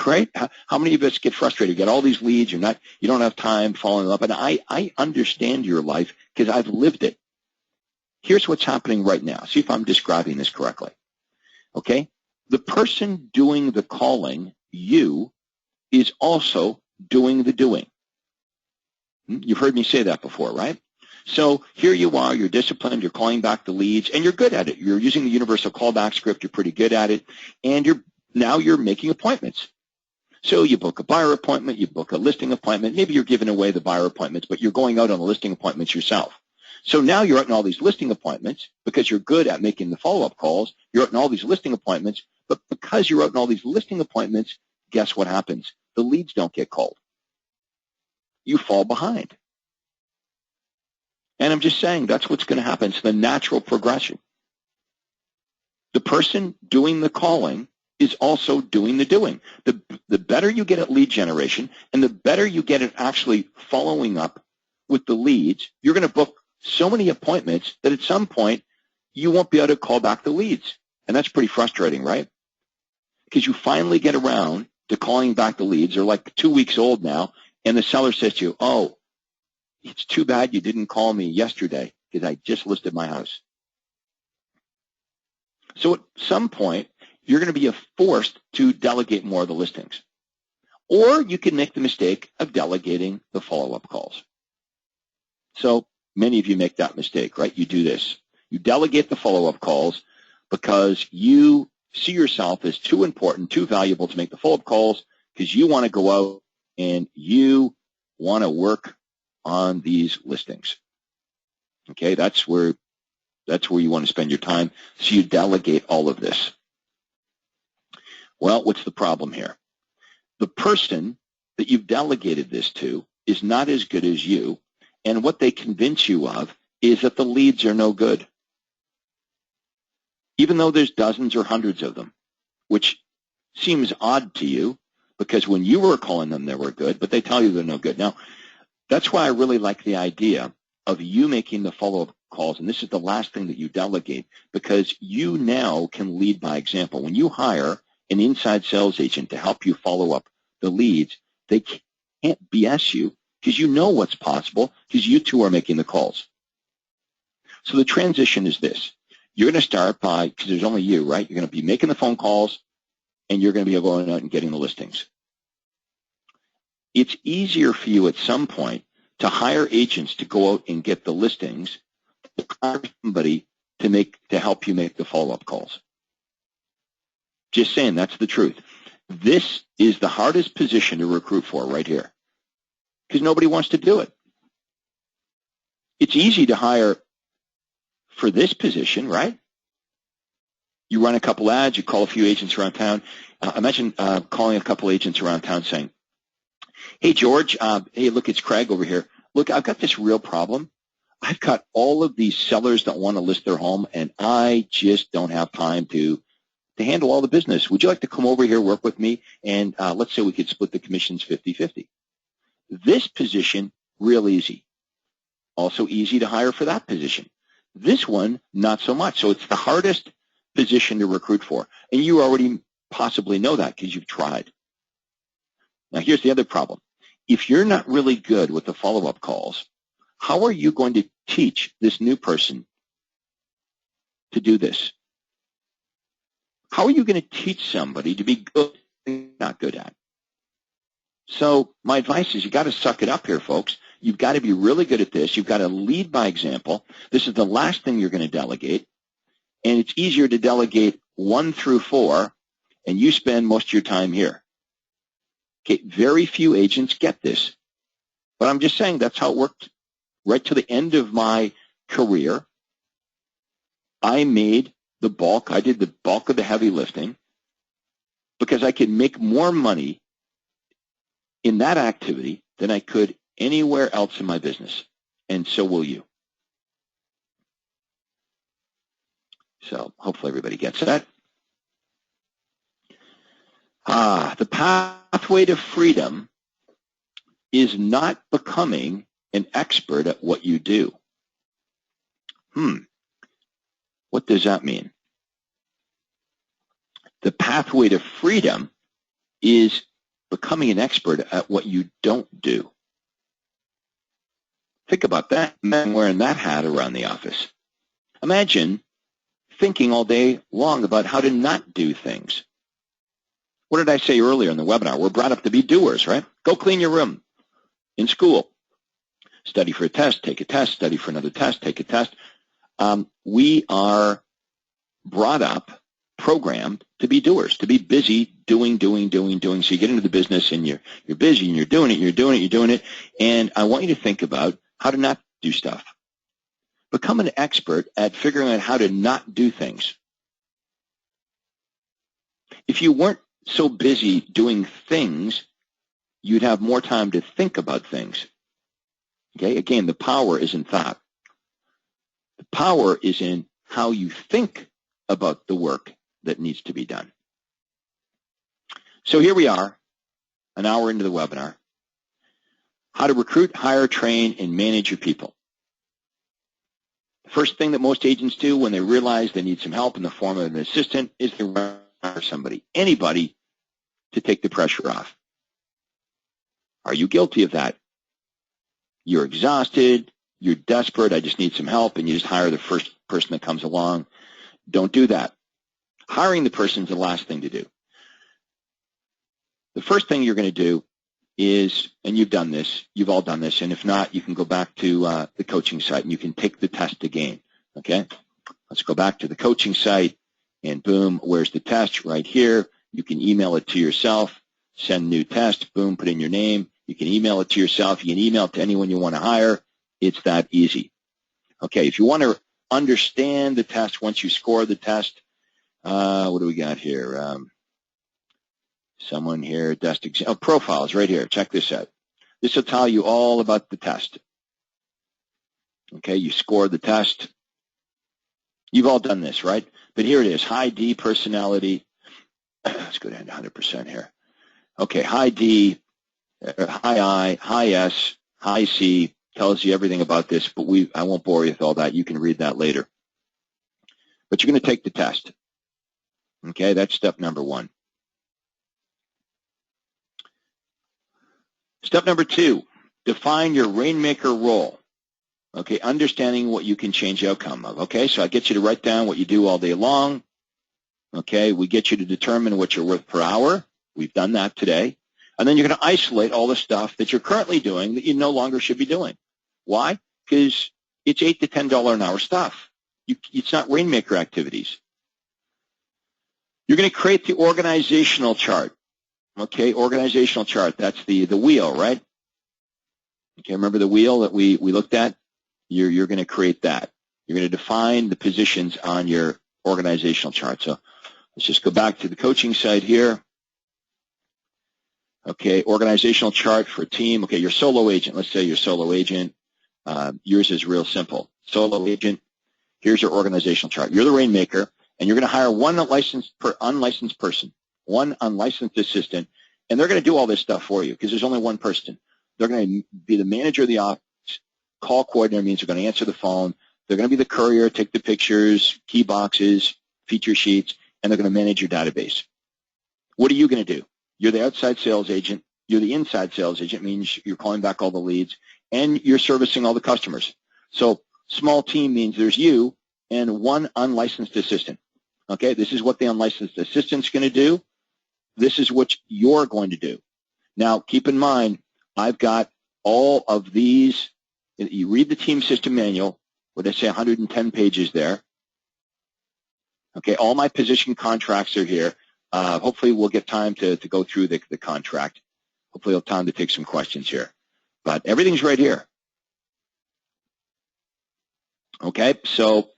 Right? How many of us get frustrated? You get all these leads. You don't have time following up. And I understand your life because I've lived it. Here's what's happening right now. See if I'm describing this correctly. Okay? The person doing the calling, you, is also doing the doing. You've heard me say that before, right? So here you are, you're disciplined, you're calling back the leads, and you're good at it. You're using the universal callback script, you're pretty good at it, and now you're making appointments. So you book a buyer appointment, you book a listing appointment, maybe you're giving away the buyer appointments, but you're going out on the listing appointments yourself. So now you're out in all these listing appointments because you're good at making the follow-up calls, you're out in all these listing appointments, but because you're out in all these listing appointments, guess what happens? The leads don't get called. You fall behind. And I'm just saying that's what's going to happen. It's the natural progression. The person doing the calling is also doing the doing. The better you get at lead generation and the better you get at actually following up with the leads, you're going to book so many appointments that at some point you won't be able to call back the leads. And that's pretty frustrating, right? Because you finally get around to calling back the leads. They're like 2 weeks old now, and the seller says to you, oh, it's too bad you didn't call me yesterday because I just listed my house. So at some point, you're going to be forced to delegate more of the listings. Or you can make the mistake of delegating the follow-up calls. So many of you make that mistake, right? You do this. You delegate the follow-up calls because you see yourself as too important, too valuable to make the follow-up calls because you want to go out and you want to work on these listings. Okay, that's where you want to spend your time. So you delegate all of this. Well, what's the problem here? The person that you've delegated this to is not as good as you, and what they convince you of is that the leads are no good, even though there's dozens or hundreds of them, which seems odd to you because when you were calling them, they were good, but they tell you they're no good. Now, that's why I really like the idea of you making the follow-up calls, and this is the last thing that you delegate, because you now can lead by example. When you hire an inside sales agent to help you follow up the leads, they can't BS you because you know what's possible because you two are making the calls. So the transition is this. You're going to start by, because there's only you, right? You're going to be making the phone calls, and you're going to be going out and getting the listings. It's easier for you at some point to hire agents to go out and get the listings, to hire somebody to help you make the follow-up calls. Just saying, that's the truth. This is the hardest position to recruit for right here because nobody wants to do it. It's easy to hire for this position, right? You run a couple ads, you call a few agents around town. Imagine calling a couple agents around town saying, hey, George, hey, look, it's Craig over here. Look, I've got this real problem. I've got all of these sellers that want to list their home, and I just don't have time to handle all the business. Would you like to come over here, work with me, and let's say we could split the commissions 50-50. This position, real easy. Also easy to hire for that position. This one, not so much. So it's the hardest position to recruit for, and you already possibly know that because you've tried. Now, here's the other problem. If you're not really good with the follow-up calls, how are you going to teach this new person to do this? How are you going to teach somebody to be good and not good at? So my advice is you got to suck it up here, folks. You've got to be really good at this. You've got to lead by example. This is the last thing you're going to delegate, and it's easier to delegate 1 through 4, and you spend most of your time here. Okay, very few agents get this, but I'm just saying that's how it worked right to the end of my career. I did the bulk of the heavy lifting because I could make more money in that activity than I could anywhere else in my business, and so will you. So hopefully everybody gets that. The pathway to freedom is not becoming an expert at what you do. What does that mean? The pathway to freedom is becoming an expert at what you don't do. Think about that. I'm wearing that hat around the office. Imagine thinking all day long about how to not do things. What did I say earlier in the webinar? We're brought up to be doers, right? Go clean your room in school. Study for a test, take a test, study for another test, take a test. We are brought up, programmed to be doers, to be busy doing. So you get into the business and you're busy and you're doing it. And I want you to think about how to not do stuff. Become an expert at figuring out how to not do things. If you weren't so busy doing things, you'd have more time to think about things. Okay, again, the power is in thought. The power is in how you think about the work that needs to be done. So here we are, an hour into the webinar. How to recruit, hire, train, and manage your people. The first thing that most agents do when they realize they need some help in the form of an assistant is to hire somebody, anybody, to take the pressure off. Are you guilty of that? You're exhausted, you're desperate, I just need some help, and you just hire the first person that comes along. Don't do that. Hiring the person is the last thing to do. The first thing you're going to do is, and you've done this, you've all done this, and if not, you can go back to the coaching site and you can take the test again, okay? Let's go back to the coaching site, and boom, where's the test? Right here. You can email it to yourself, send new test, boom, put in your name. You can email it to yourself. You can email it to anyone you want to hire. It's that easy. Okay, if you want to understand the test once you score the test, what do we got here? Someone here, test exam, profiles right here. Check this out. This will tell you all about the test. Okay, you score the test. You've all done this, right? But here it is, high D personality. Let's go down to 100% here. Okay, high D, high I, high S, high C, tells you everything about this, but I won't bore you with all that. You can read that later. But you're going to take the test. Okay, that's step number 1. Step number 2, define your rainmaker role. Okay, understanding what you can change the outcome of. Okay, so I get you to write down what you do all day long. Okay, we get you to determine what you're worth per hour. We've done that today. And then you're going to isolate all the stuff that you're currently doing that you no longer should be doing. Why? Because it's $8 to $10 an hour stuff. It's not rainmaker activities. You're going to create the organizational chart. Okay, organizational chart. That's the wheel, right? Okay, remember the wheel that we looked at? You're going to create that. You're going to define the positions on your organizational chart. So let's just go back to the coaching side here. Okay, organizational chart for a team. Okay, your solo agent. Let's say your solo agent. Yours is real simple. Solo agent. Here's your organizational chart. You're the rainmaker, and you're going to hire one unlicensed person, one unlicensed assistant, and they're going to do all this stuff for you because there's only one person. They're going to be the manager of the office. Call coordinator means they're going to answer the phone. They're going to be the courier, take the pictures, key boxes, feature sheets, and they're going to manage your database. What are you going to do? You're the outside sales agent. You're the inside sales agent, means you're calling back all the leads, and you're servicing all the customers. So small team means there's you and one unlicensed assistant. Okay, this is what the unlicensed assistant's going to do. This is what you're going to do. Now, keep in mind, I've got all of these. You read the team system manual, what did I say, 110 pages there. Okay, all my position contracts are here. Hopefully we'll get time to go through the contract. Hopefully we'll have time to take some questions here. But everything's right here. Okay, so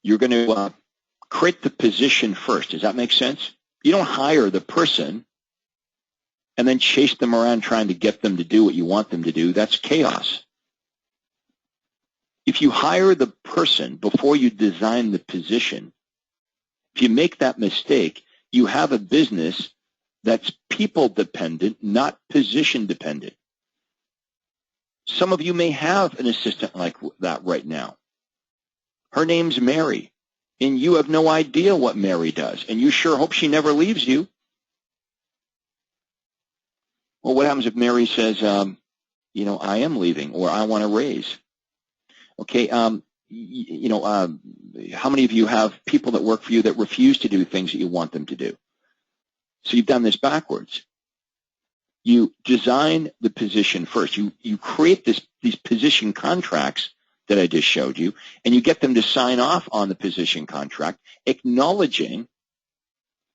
you're going to create the position first. Does that make sense? You don't hire the person and then chase them around trying to get them to do what you want them to do. That's chaos. If you hire the person before you design the position, if you make that mistake, you have a business that's people-dependent, not position-dependent. Some of you may have an assistant like that right now. Her name's Mary, and you have no idea what Mary does, and you sure hope she never leaves you. Well, what happens if Mary says, I am leaving, or I want to raise? Okay, how many of you have people that work for you that refuse to do things that you want them to do? So you've done this backwards. You design the position first. You create these position contracts that I just showed you, and you get them to sign off on the position contract, acknowledging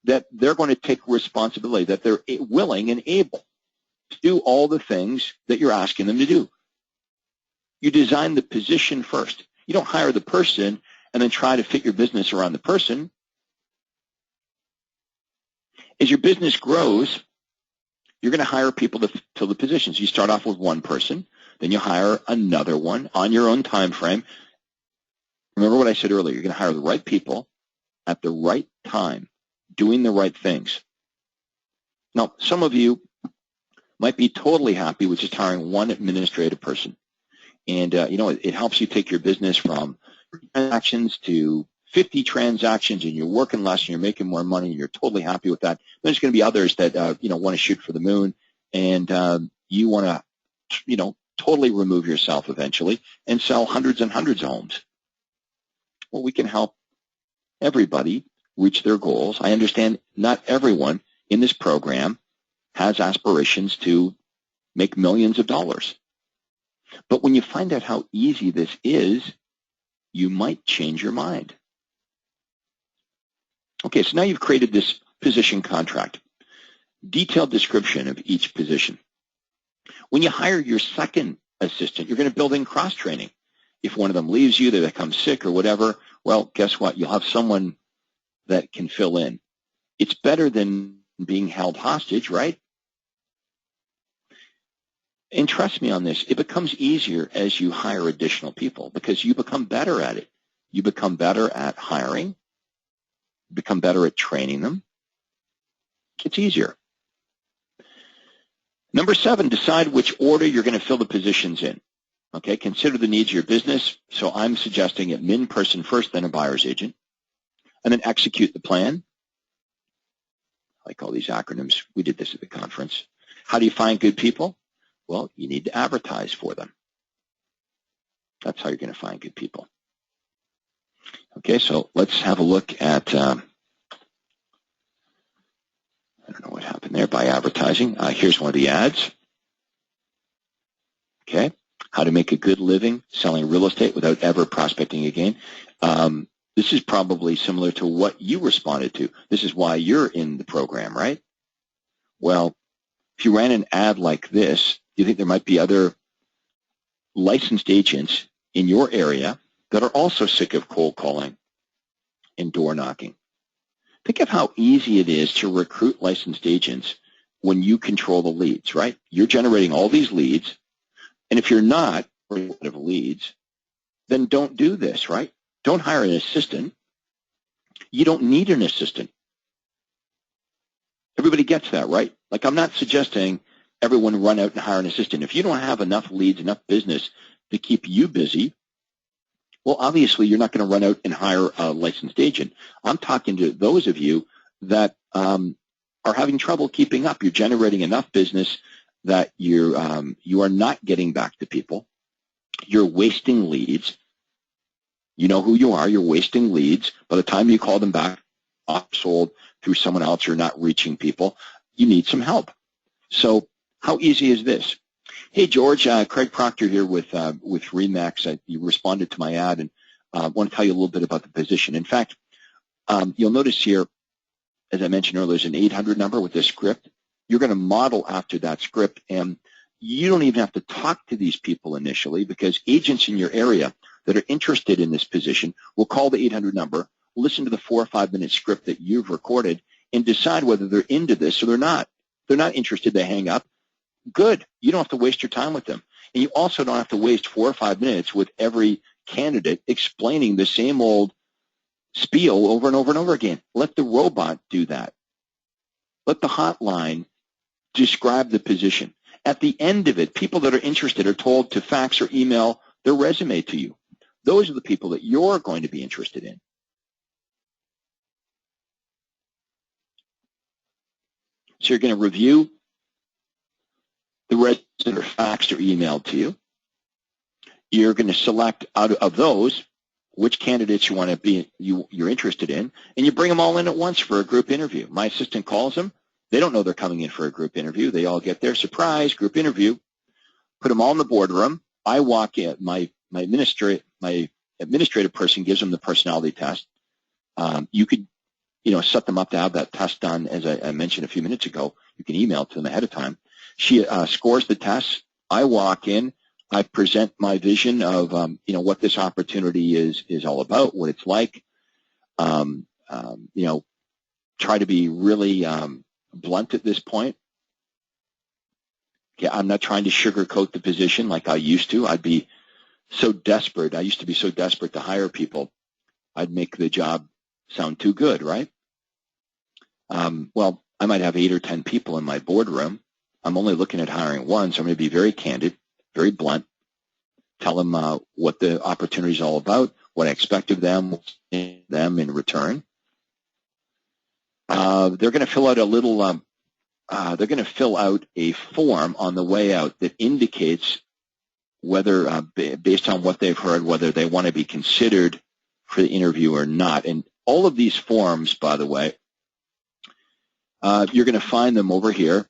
that they're going to take responsibility, that they're willing and able to do all the things that you're asking them to do. You design the position first. You don't hire the person and then try to fit your business around the person. As your business grows, you're going to hire people to fill the positions. You start off with one person, then you hire another one on your own time frame. Remember what I said earlier. You're going to hire the right people at the right time, doing the right things. Now, some of you might be totally happy with just hiring one administrative person. And, it helps you take your business from transactions to 50 transactions, and you're working less and you're making more money, and you're totally happy with that. There's going to be others that, want to shoot for the moon, and you want to, totally remove yourself eventually and sell hundreds and hundreds of homes. Well, we can help everybody reach their goals. I understand not everyone in this program has aspirations to make millions of dollars. But when you find out how easy this is, you might change your mind. Okay, so now you've created this position contract. Detailed description of each position. When you hire your second assistant, you're going to build in cross-training. If one of them leaves you, they become sick or whatever, well, guess what? You'll have someone that can fill in. It's better than being held hostage, right? And trust me on this, it becomes easier as you hire additional people because you become better at it. You become better at hiring, become better at training them. It gets easier. Number 7, decide which order you're going to fill the positions in. Okay, consider the needs of your business. So I'm suggesting admin person first, then a buyer's agent, and then execute the plan. I like all these acronyms. We did this at the conference. How do you find good people? Well, you need to advertise for them. That's how you're going to find good people. Okay, so let's have a look at, I don't know what happened there by advertising. Here's one of the ads. Okay, how to make a good living selling real estate without ever prospecting again. This is probably similar to what you responded to. This is why you're in the program, right? Well, if you ran an ad like this, do you think there might be other licensed agents in your area that are also sick of cold calling and door knocking? Think of how easy it is to recruit licensed agents when you control the leads, right? You're generating all these leads, and if you're not getting rid of leads, then don't do this, right? Don't hire an assistant. You don't need an assistant. Everybody gets that, right? Like, I'm not suggesting everyone run out and hire an assistant. If you don't have enough leads, enough business to keep you busy, well, obviously, you're not going to run out and hire a licensed agent. I'm talking to those of you that are having trouble keeping up. You're generating enough business that you are not getting back to people. You're wasting leads. You know who you are. You're wasting leads. By the time you call them back, sold through someone else, you're not reaching people. You need some help. So how easy is this? Hey, George, Craig Proctor here with RE/MAX. You responded to my ad, and I want to tell you a little bit about the position. In fact, you'll notice here, as I mentioned earlier, there's an 800 number with this script. You're going to model after that script, and you don't even have to talk to these people initially because agents in your area that are interested in this position will call the 800 number, listen to the 4 or 5 minute script that you've recorded, and decide whether they're into this or they're not. If they're not interested, they hang up. Good. You don't have to waste your time with them. And you also don't have to waste 4 or 5 minutes with every candidate explaining the same old spiel over and over and over again. Let the robot do that. Let the hotline describe the position. At the end of it, people that are interested are told to fax or email their resume to you. Those are the people that you're going to be interested in. So you're going to review the resumes that are faxed or emailed to you. You're going to select out of those which candidates you want to be you're interested in, and you bring them all in at once for a group interview. My assistant calls them. They don't know they're coming in for a group interview. They all get their surprise group interview. Put them all in the boardroom. I walk in. My administrative person gives them the personality test. You could, set them up to have that test done, as I mentioned a few minutes ago. You can email it to them ahead of time. She scores the test. I walk in. I present my vision of, what this opportunity is all about, what it's like. Try to be really blunt at this point. Yeah, I'm not trying to sugarcoat the position like I used to. I'd be so desperate. I used to be so desperate to hire people. I'd make the job sound too good, right? Well, I might have 8 or 10 people in my boardroom. I'm only looking at hiring one, so I'm going to be very candid, very blunt, tell them what the opportunity is all about, what I expect of them in return. They're going to fill out they're going to fill out a form on the way out that indicates whether, based on what they've heard, whether they want to be considered for the interview or not. And all of these forms, by the way, you're going to find them over here.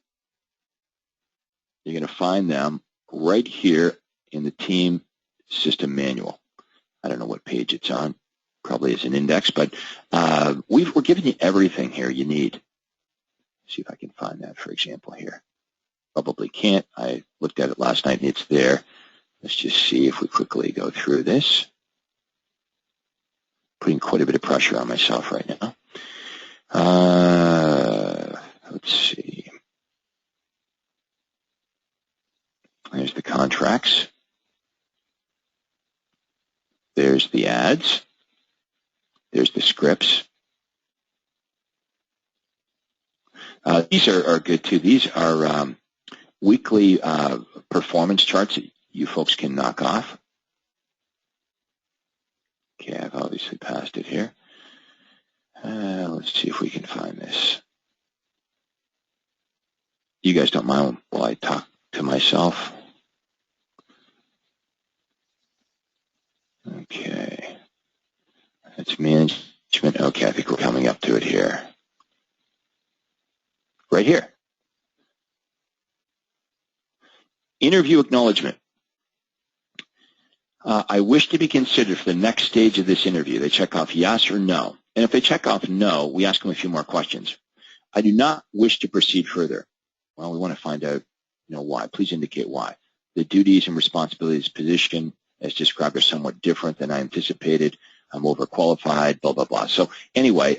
You're going to find them right here in the team system manual. I don't know what page it's on. Probably is an index, but we're giving you everything here you need. See if I can find that, for example, here. Probably can't. I looked at it last night and it's there. Let's just see if we quickly go through this. Putting quite a bit of pressure on myself right now. Let's see. contracts. There's the ads. There's the scripts. These are good too. These are weekly performance charts that you folks can knock off. Okay, I've obviously passed it here. Let's see if we can find this. You guys don't mind while I talk to myself? Okay. That's management. Okay, I think we're coming up to it here. Right here. Interview acknowledgement. I wish to be considered for the next stage of this interview. They check off yes or no. And if they check off no, we ask them a few more questions. I do not wish to proceed further. Well, we want to find out, why. Please indicate why. The duties and responsibilities position as described are somewhat different than I anticipated. I'm overqualified, blah, blah, blah. So anyway,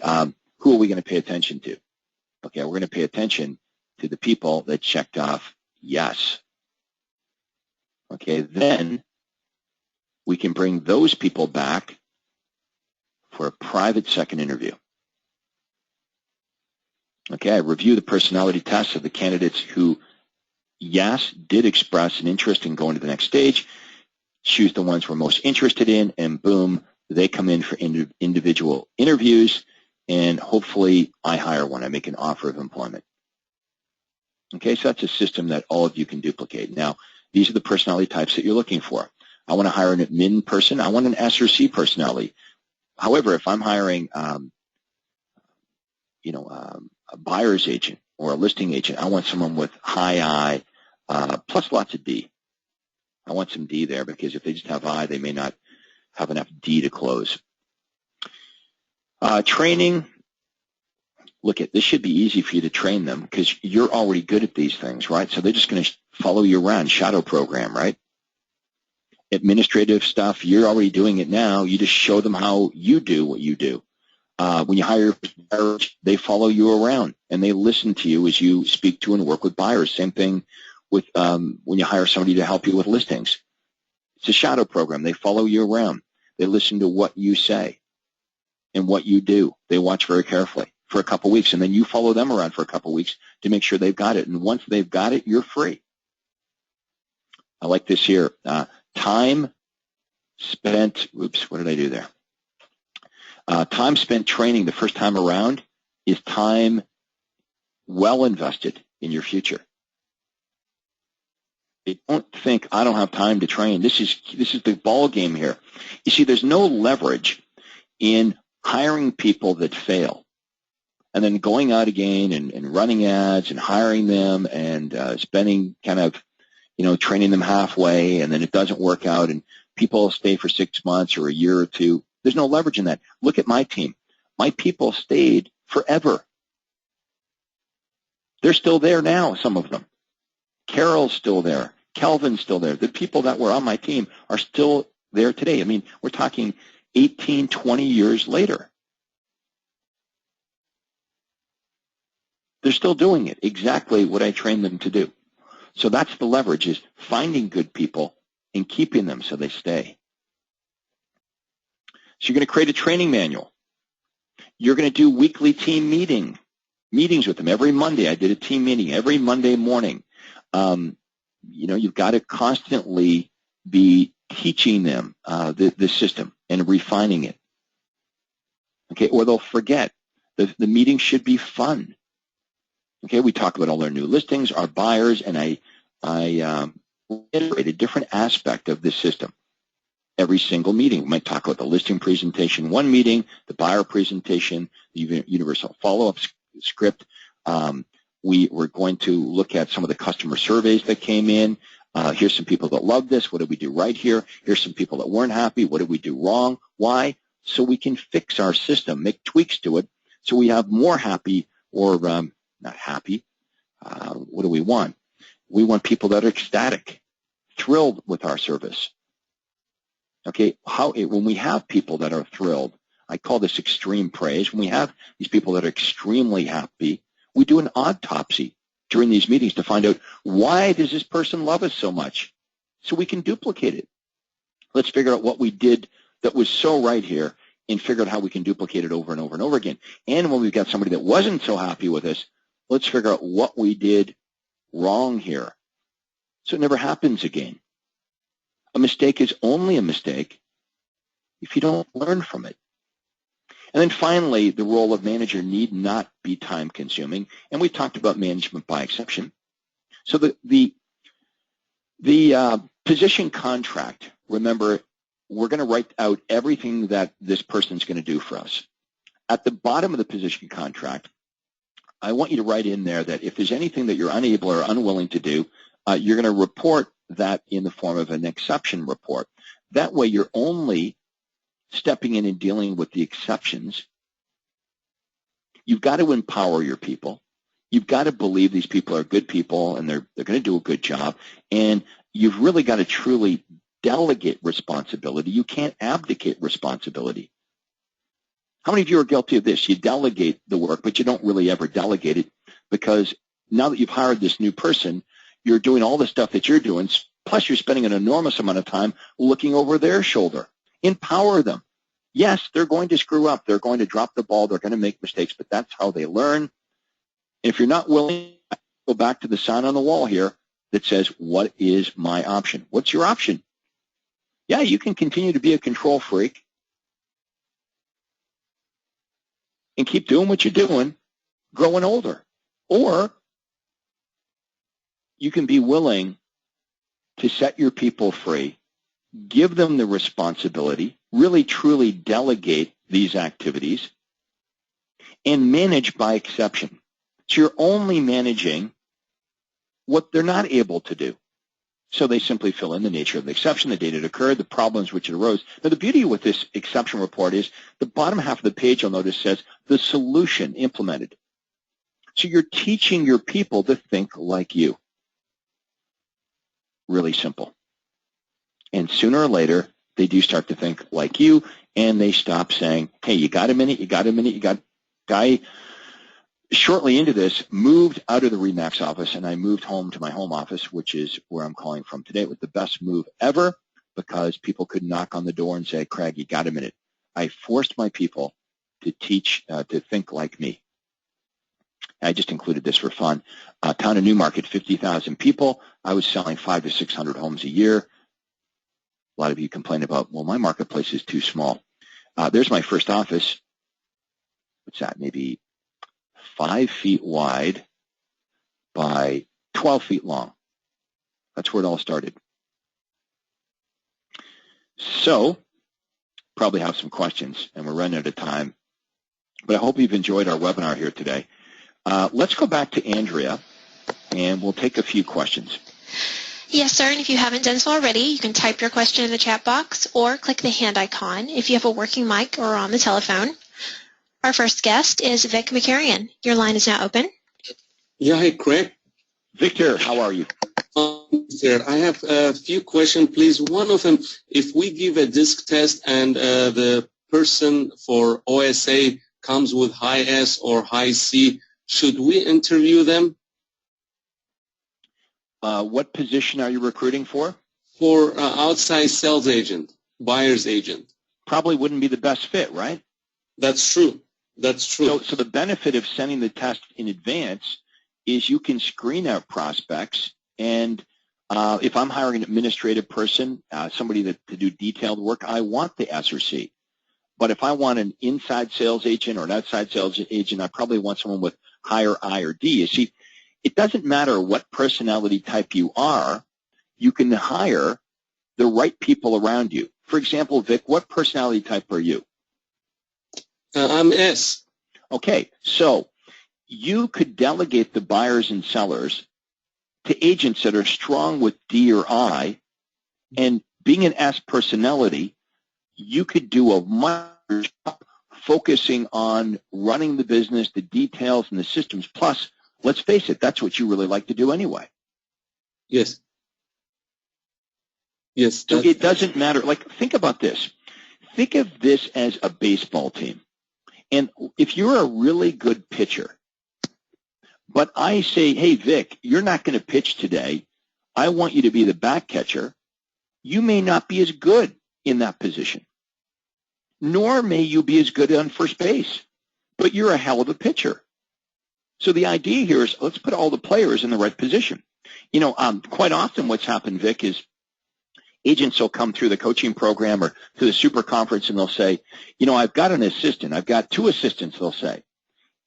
who are we going to pay attention to? Okay, we're going to pay attention to the people that checked off yes. Okay, then we can bring those people back for a private second interview. Okay, I review the personality tests of the candidates who, yes, did express an interest in going to the next stage, choose the ones we're most interested in, and boom, they come in for individual interviews, and hopefully I hire one. I make an offer of employment. Okay, so that's a system that all of you can duplicate. Now, these are the personality types that you're looking for. I want to hire an admin person. I want an S or C personality. However, if I'm hiring, a buyer's agent or a listing agent, I want someone with high I plus lots of D. I want some D there because if they just have I, they may not have enough D to close. Training. Look, this should be easy for you to train them because you're already good at these things, right? So they're just going to follow you around, shadow program, right? Administrative stuff, you're already doing it now. You just show them how you do what you do. When you hire buyers, they follow you around and they listen to you as you speak to and work with buyers. Same thing with when you hire somebody to help you with listings. It's a shadow program. They follow you around. They listen to what you say and what you do. They watch very carefully for a couple weeks, and then you follow them around for a couple weeks to make sure they've got it. And once they've got it, you're free. I like this here. Time spent, oops, what did I do there? Time spent training the first time around is time well invested in your future. They don't think, I don't have time to train. This is the ball game here. You see, there's no leverage in hiring people that fail and then going out again and running ads and hiring them and spending kind of, training them halfway, and then it doesn't work out and people stay for 6 months or a year or two. There's no leverage in that. Look at my team. My people stayed forever. They're still there now, some of them. Carol's still there. Kelvin's still there. The people that were on my team are still there today. I mean, we're talking 18, 20 years later. They're still doing it, exactly what I trained them to do. So that's the leverage, is finding good people and keeping them so they stay. So you're going to create a training manual. You're going to do weekly team meetings with them. Every Monday, I did a team meeting every Monday morning. You've got to constantly be teaching them the system and refining it. Okay, or they'll forget. The meeting should be fun. Okay, we talk about all our new listings, our buyers, and I reiterate a different aspect of this system. Every single meeting, we might talk about the listing presentation one meeting, the buyer presentation, the universal follow-up script. We're going to look at some of the customer surveys that came in. Here's some people that love this. What did we do right here? Here's some people that weren't happy. What did we do wrong? Why? So we can fix our system, make tweaks to it, so we have more happy or not happy. What do we want? We want people that are ecstatic, thrilled with our service. Okay, when we have people that are thrilled, I call this extreme praise. When we have these people that are extremely happy, we do an autopsy during these meetings to find out, why does this person love us so much? so we can duplicate it. Let's figure out what we did that was so right here and figure out how we can duplicate it over and over and over again. And when we've got somebody that wasn't so happy with us, let's figure out what we did wrong here so it never happens again. A mistake is only a mistake if you don't learn from it. And then finally, the role of manager need not be time-consuming. And we talked about management by exception. So the position contract, remember, we're going to write out everything that this person's going to do for us. At the bottom of the position contract, I want you to write in there that if there's anything that you're unable or unwilling to do, you're going to report that in the form of an exception report. That way, you're only stepping in and dealing with the exceptions. You've got to empower your people. You've got to believe these people are good people and they're going to do a good job. And you've really got to truly delegate responsibility. You can't abdicate responsibility. How many of you are guilty of this? You delegate the work, but you don't really ever delegate it because now that you've hired this new person, you're doing all the stuff that you're doing, plus you're spending an enormous amount of time looking over their shoulder. Empower them. Yes, they're going to screw up. They're going to drop the ball. They're going to make mistakes, but that's how they learn. And if you're not willing, go back to the sign on the wall here that says, what is my option? What's your option? Yeah, you can continue to be a control freak and keep doing what you're doing, growing older. Or you can be willing to set your people free, give them the responsibility, really truly delegate these activities, and manage by exception. So you're only managing what they're not able to do. So they simply fill in the nature of the exception, the date it occurred, the problems which it arose. Now, the beauty with this exception report is the bottom half of the page, you'll notice, says the solution implemented. So you're teaching your people to think like you. Really simple. And sooner or later, they do start to think like you, and they stop saying, hey, you got a minute, you got a minute, you got... Guy, shortly into this, moved out of the RE/MAX office, and I moved home to my home office, which is where I'm calling from today. It was the best move ever because people could knock on the door and say, Craig, you got a minute. I forced my people to teach, to think like me. I just included this for fun. Town of Newmarket, 50,000 people. I was selling 500 to 600 homes a year. A lot of you complain about, well, my marketplace is too small. There's my first office. What's that? Maybe 5 feet wide by 12 feet long. That's where it all started. So, probably have some questions, and we're running out of time. But I hope you've enjoyed our webinar here today. Let's go back to Andrea, and we'll take a few questions. Yes, sir, and if you haven't done so already, you can type your question in the chat box or click the hand icon if you have a working mic or on the telephone. Our first guest is Vic McCarrion. Your line is now open. Yeah, hi, Craig. Victor, how are you? Sir, I have a few questions, please. One of them, if we give a disc test and the person for OSA comes with high S or high C, should we interview them? What position are you recruiting for? For outside sales agent, buyer's agent. Probably wouldn't be the best fit, right? That's true. That's true. So the benefit of sending the test in advance is you can screen out prospects, and if I'm hiring an administrative person, somebody to do detailed work, I want the S or C. But if I want an inside sales agent or an outside sales agent, I probably want someone with higher I or D. You see, it doesn't matter what personality type you are, you can hire the right people around you. For example, Vic, what personality type are you? I'm S. Okay, so you could delegate the buyers and sellers to agents that are strong with D or I, and being an S personality, you could do a much better job focusing on running the business, the details, and the systems. Plus, let's face it, that's what you really like to do anyway. Yes. Yes. So it doesn't matter. Like, think about this. Think of this as a baseball team. And if you're a really good pitcher, but I say, hey, Vic, you're not going to pitch today. I want you to be the back catcher. you may not be as good in that position, nor may you be as good on first base, but you're a hell of a pitcher. So the idea here is let's put all the players in the right position. You know, quite often what's happened, Vic, is agents will come through the coaching program or to the super conference and they'll say, you know, I've got an assistant. I've got two assistants, they'll say.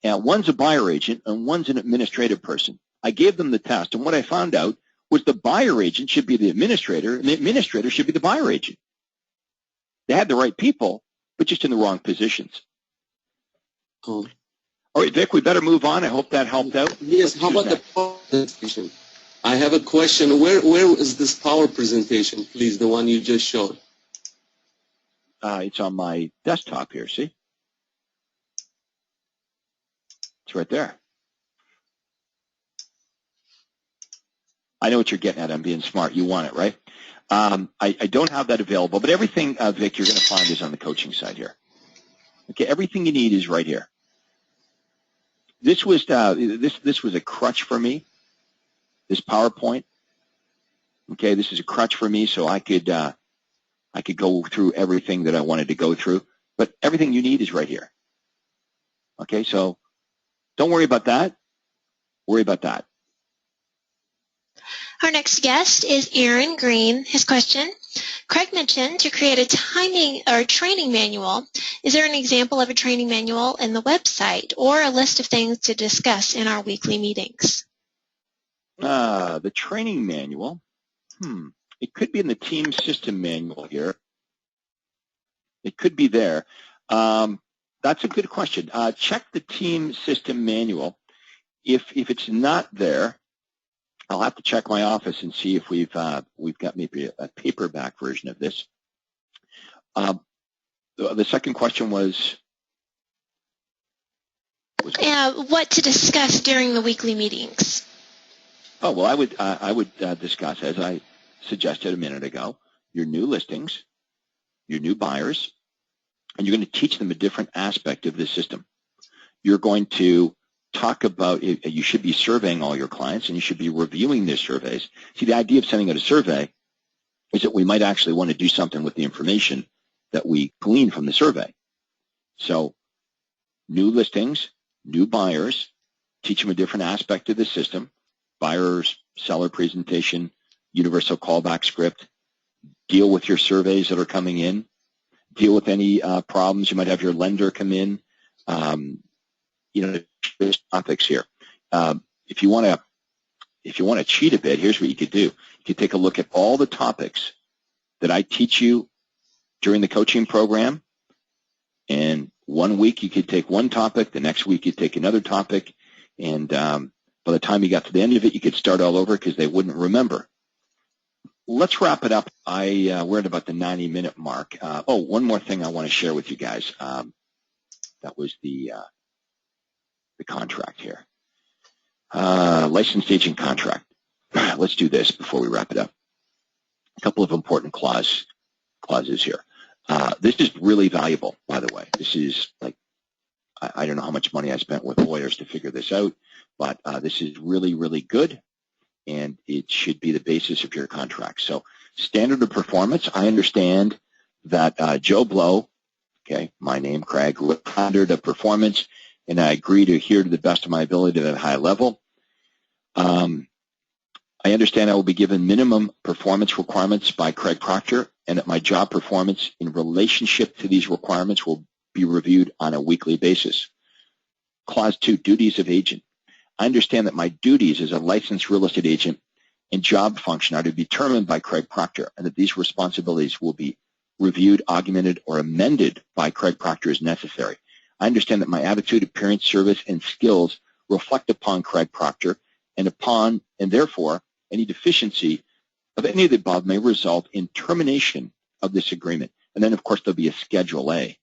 And one's a buyer agent and one's an administrative person. I gave them the test, and what I found out was the buyer agent should be the administrator and the administrator should be the buyer agent. They had the right people, but just in the wrong positions. Oh. All right, Vic, we better move on. I hope that helped out. Yes, how about the power presentation? I have a question. Where is this power presentation, please, the one you just showed? It's on my desktop here, see? It's right there. I know what you're getting at. I'm being smart. You want it, right? I don't have that available, but everything, Vic, you're going to find is on the coaching side here. Okay, everything you need is right here. This was a crutch for me. This PowerPoint. Okay, this is a crutch for me, so I could go through everything that I wanted to go through. But everything you need is right here. Okay, so don't worry about that. Worry about that. Our next guest is Aaron Green. His question, Craig mentioned to create a timing or training manual. Is there an example of a training manual in the website or a list of things to discuss in our weekly meetings? The training manual. It could be in the team system manual here. It could be there. That's a good question. Check the team system manual. If it's not there, I'll have to check my office and see if we've got maybe a paperback version of this. The second question was what to discuss during the weekly meetings. Oh, well, I would discuss, as I suggested a minute ago, your new listings, your new buyers, and you're going to teach them a different aspect of the system. You're going to talk about you should be surveying all your clients and you should be reviewing their surveys. See, the idea of sending out a survey is that we might actually want to do something with the information that we glean from the survey. So new listings, new buyers, teach them a different aspect of the system, buyers, seller presentation, universal callback script, deal with your surveys that are coming in, deal with any problems. You might have your lender come in. There's topics here. If you want to cheat a bit, here's what you could do. You could take a look at all the topics that I teach you during the coaching program, and 1 week you could take one topic, the next week you'd take another topic, and by the time you got to the end of it, you could start all over because they wouldn't remember. Let's wrap it up. We're at about the 90-minute mark. One more thing I want to share with you guys. That was the contract here. Licensed agent contract. Let's do this before we wrap it up. A couple of important clauses here. This is really valuable, by the way. This is like, I don't know how much money I spent with lawyers to figure this out, but this is really, really good, and it should be the basis of your contract. So standard of performance, I understand that Joe Blow, okay, my name, Craig, standard of performance, and I agree to adhere to the best of my ability at a high level. I understand I will be given minimum performance requirements by Craig Proctor, and that my job performance in relationship to these requirements will be reviewed on a weekly basis. Clause 2, duties of agent. I understand that my duties as a licensed real estate agent and job function are to be determined by Craig Proctor, and that these responsibilities will be reviewed, augmented, or amended by Craig Proctor as necessary. I understand that my attitude, appearance, service, and skills reflect upon Craig Proctor, and therefore any deficiency of any of the above may result in termination of this agreement. And then, of course, there'll be a Schedule A.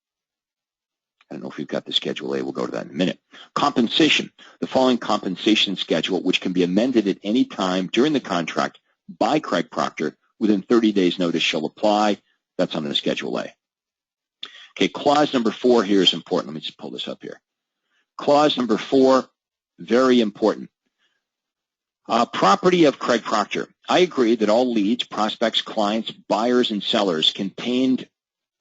I don't know if we've got the Schedule A. We'll go to that in a minute. Compensation. The following compensation schedule, which can be amended at any time during the contract by Craig Proctor within 30 days' notice, shall apply. That's on the Schedule A. Okay, clause number 4 here is important. Let me just pull this up here. Clause number 4, very important. Property of Craig Proctor. I agree that all leads, prospects, clients, buyers, and sellers contained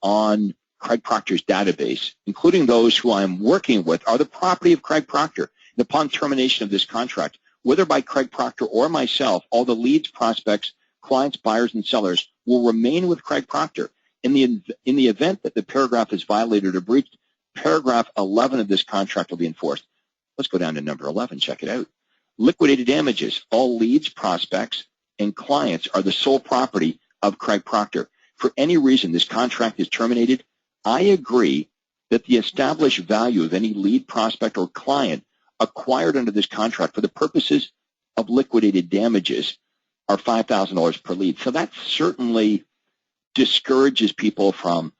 on Craig Proctor's database, including those who I am working with, are the property of Craig Proctor. And upon termination of this contract, whether by Craig Proctor or myself, all the leads, prospects, clients, buyers, and sellers will remain with Craig Proctor. In the event that the paragraph is violated or breached, paragraph 11 of this contract will be enforced. Let's go down to number 11. Check it out. Liquidated damages. All leads, prospects, and clients are the sole property of Craig Proctor. For any reason this contract is terminated, I agree that the established value of any lead, prospect, or client acquired under this contract for the purposes of liquidated damages are $5,000 per lead. So that certainly discourages people from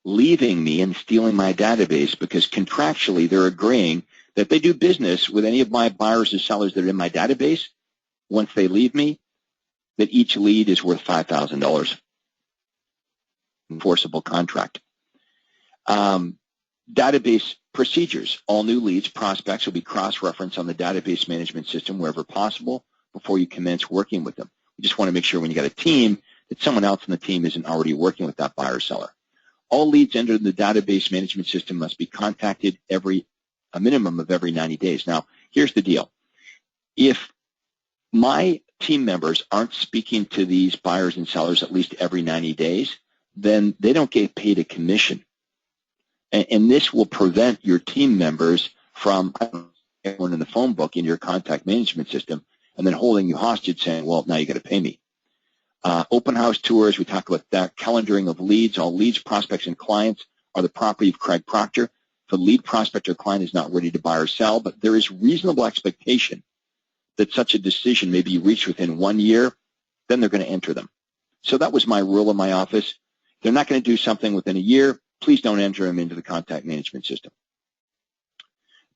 leaving me and stealing my database, because contractually they're agreeing that they do business with any of my buyers or sellers that are in my database. Once they leave me, that each lead is worth $5,000. Enforceable contract. Database procedures. All new leads, prospects will be cross-referenced on the database management system wherever possible before you commence working with them. You just want to make sure when you got a team that someone else in the team isn't already working with that buyer or seller. All leads entered in the database management system must be contacted a minimum of every 90 days. Now, here's the deal. If my team members aren't speaking to these buyers and sellers at least every 90 days, then they don't get paid a commission. And this will prevent your team members from everyone in the phone book in your contact management system and then holding you hostage saying, well, now you got to pay me. Open house tours, we talk about that. Calendaring of leads. All leads, prospects, and clients are the property of Craig Proctor. If a lead, prospect, or client is not ready to buy or sell, but there is reasonable expectation that such a decision may be reached within 1 year, then they're going to enter them. So that was my rule in my office. If they're not going to do something within a year, please don't enter them into the contact management system.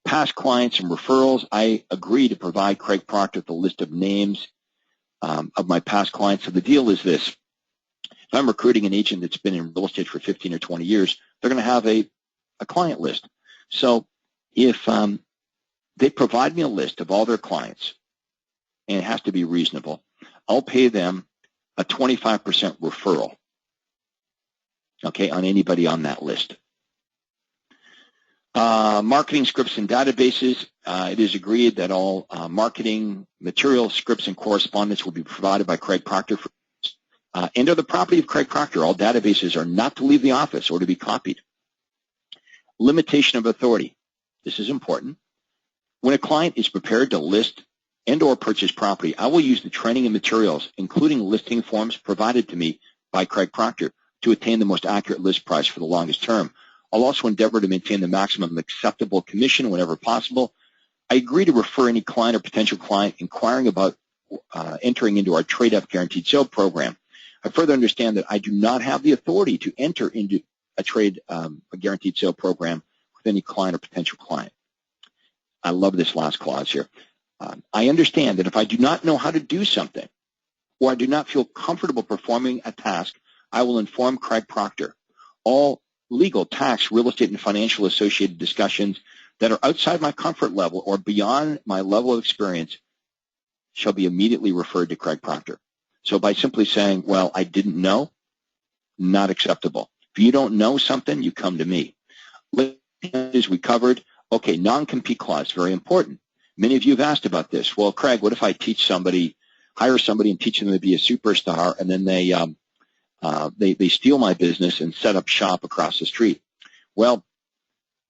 Past clients and referrals. I agree to provide Craig Proctor with a list of names of my past clients. So the deal is this. If I'm recruiting an agent that's been in real estate for 15 or 20 years, they're going to have a client list. So if they provide me a list of all their clients, and it has to be reasonable, I'll pay them a 25% referral, okay, on anybody on that list. Marketing scripts and databases. It is agreed that all marketing material, scripts, and correspondence will be provided by Craig Proctor and are the property of Craig Proctor. All databases are not to leave the office or to be copied. Limitation of authority. This is important. When a client is prepared to list and or purchase property, I will use the training and materials, including listing forms provided to me by Craig Proctor, to attain the most accurate list price for the longest term. I'll also endeavor to maintain the maximum acceptable commission whenever possible. I agree to refer any client or potential client inquiring about entering into our trade-up guaranteed sale program. I further understand that I do not have the authority to enter into a guaranteed sale program with any client or potential client. I love this last clause here. I understand that if I do not know how to do something or I do not feel comfortable performing a task, I will inform Craig Proctor. All legal, tax, real estate, and financial associated discussions that are outside my comfort level or beyond my level of experience shall be immediately referred to Craig Proctor. So by simply saying, well, I didn't know, not acceptable. If you don't know something, you come to me. As we covered, okay, non-compete clause, very important. Many of you have asked about this. Well, Craig, what if I hire somebody and teach them to be a superstar, and then they steal my business and set up shop across the street? Well,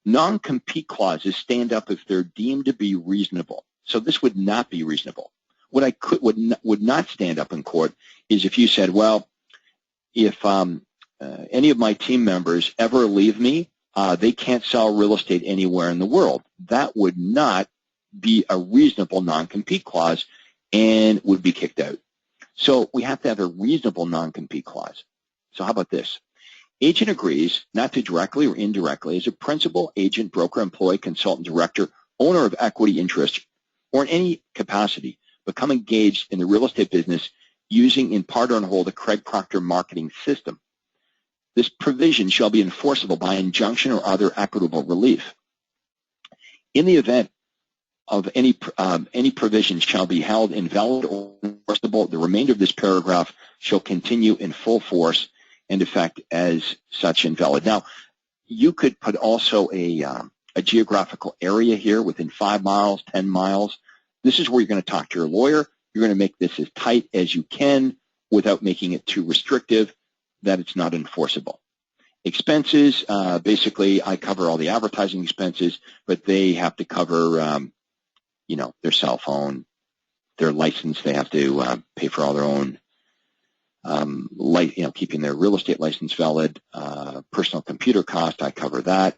non-compete clauses stand up if they're deemed to be reasonable. So this would not be reasonable. What would not stand up in court is if you said, well, if any of my team members ever leave me, they can't sell real estate anywhere in the world. That would not be a reasonable non-compete clause and would be kicked out. So we have to have a reasonable non-compete clause. So how about this? Agent agrees not to directly or indirectly, as a principal, agent, broker, employee, consultant, director, owner of equity interest, or in any capacity, become engaged in the real estate business using in part or in whole the Craig Proctor marketing system. This provision shall be enforceable by injunction or other equitable relief. In the event of any provision shall be held invalid or enforceable. The remainder of this paragraph shall continue in full force and effect as such invalid. Now, you could put also a geographical area here within 5 miles, 10 miles. This is where you're going to talk to your lawyer. You're going to make this as tight as you can without making it too restrictive that it's not enforceable. Expenses, basically, I cover all the advertising expenses, but they have to cover, their cell phone, their license. They have to pay for all their own, keeping their real estate license valid. Personal computer cost, I cover that.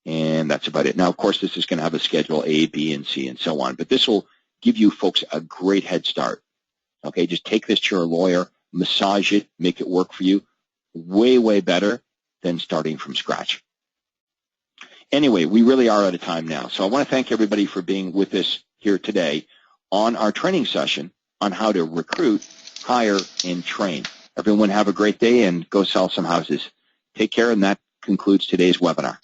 And that's about it. Now, of course, this is going to have a schedule A, B, and C, and so on. But this will give you folks a great head start. Okay, just take this to your lawyer, massage it, make it work for you. Way, way better than starting from scratch. Anyway, we really are out of time now. So I want to thank everybody for being with us here today on our training session on how to recruit, hire, and train. Everyone have a great day and go sell some houses. Take care, and that concludes today's webinar.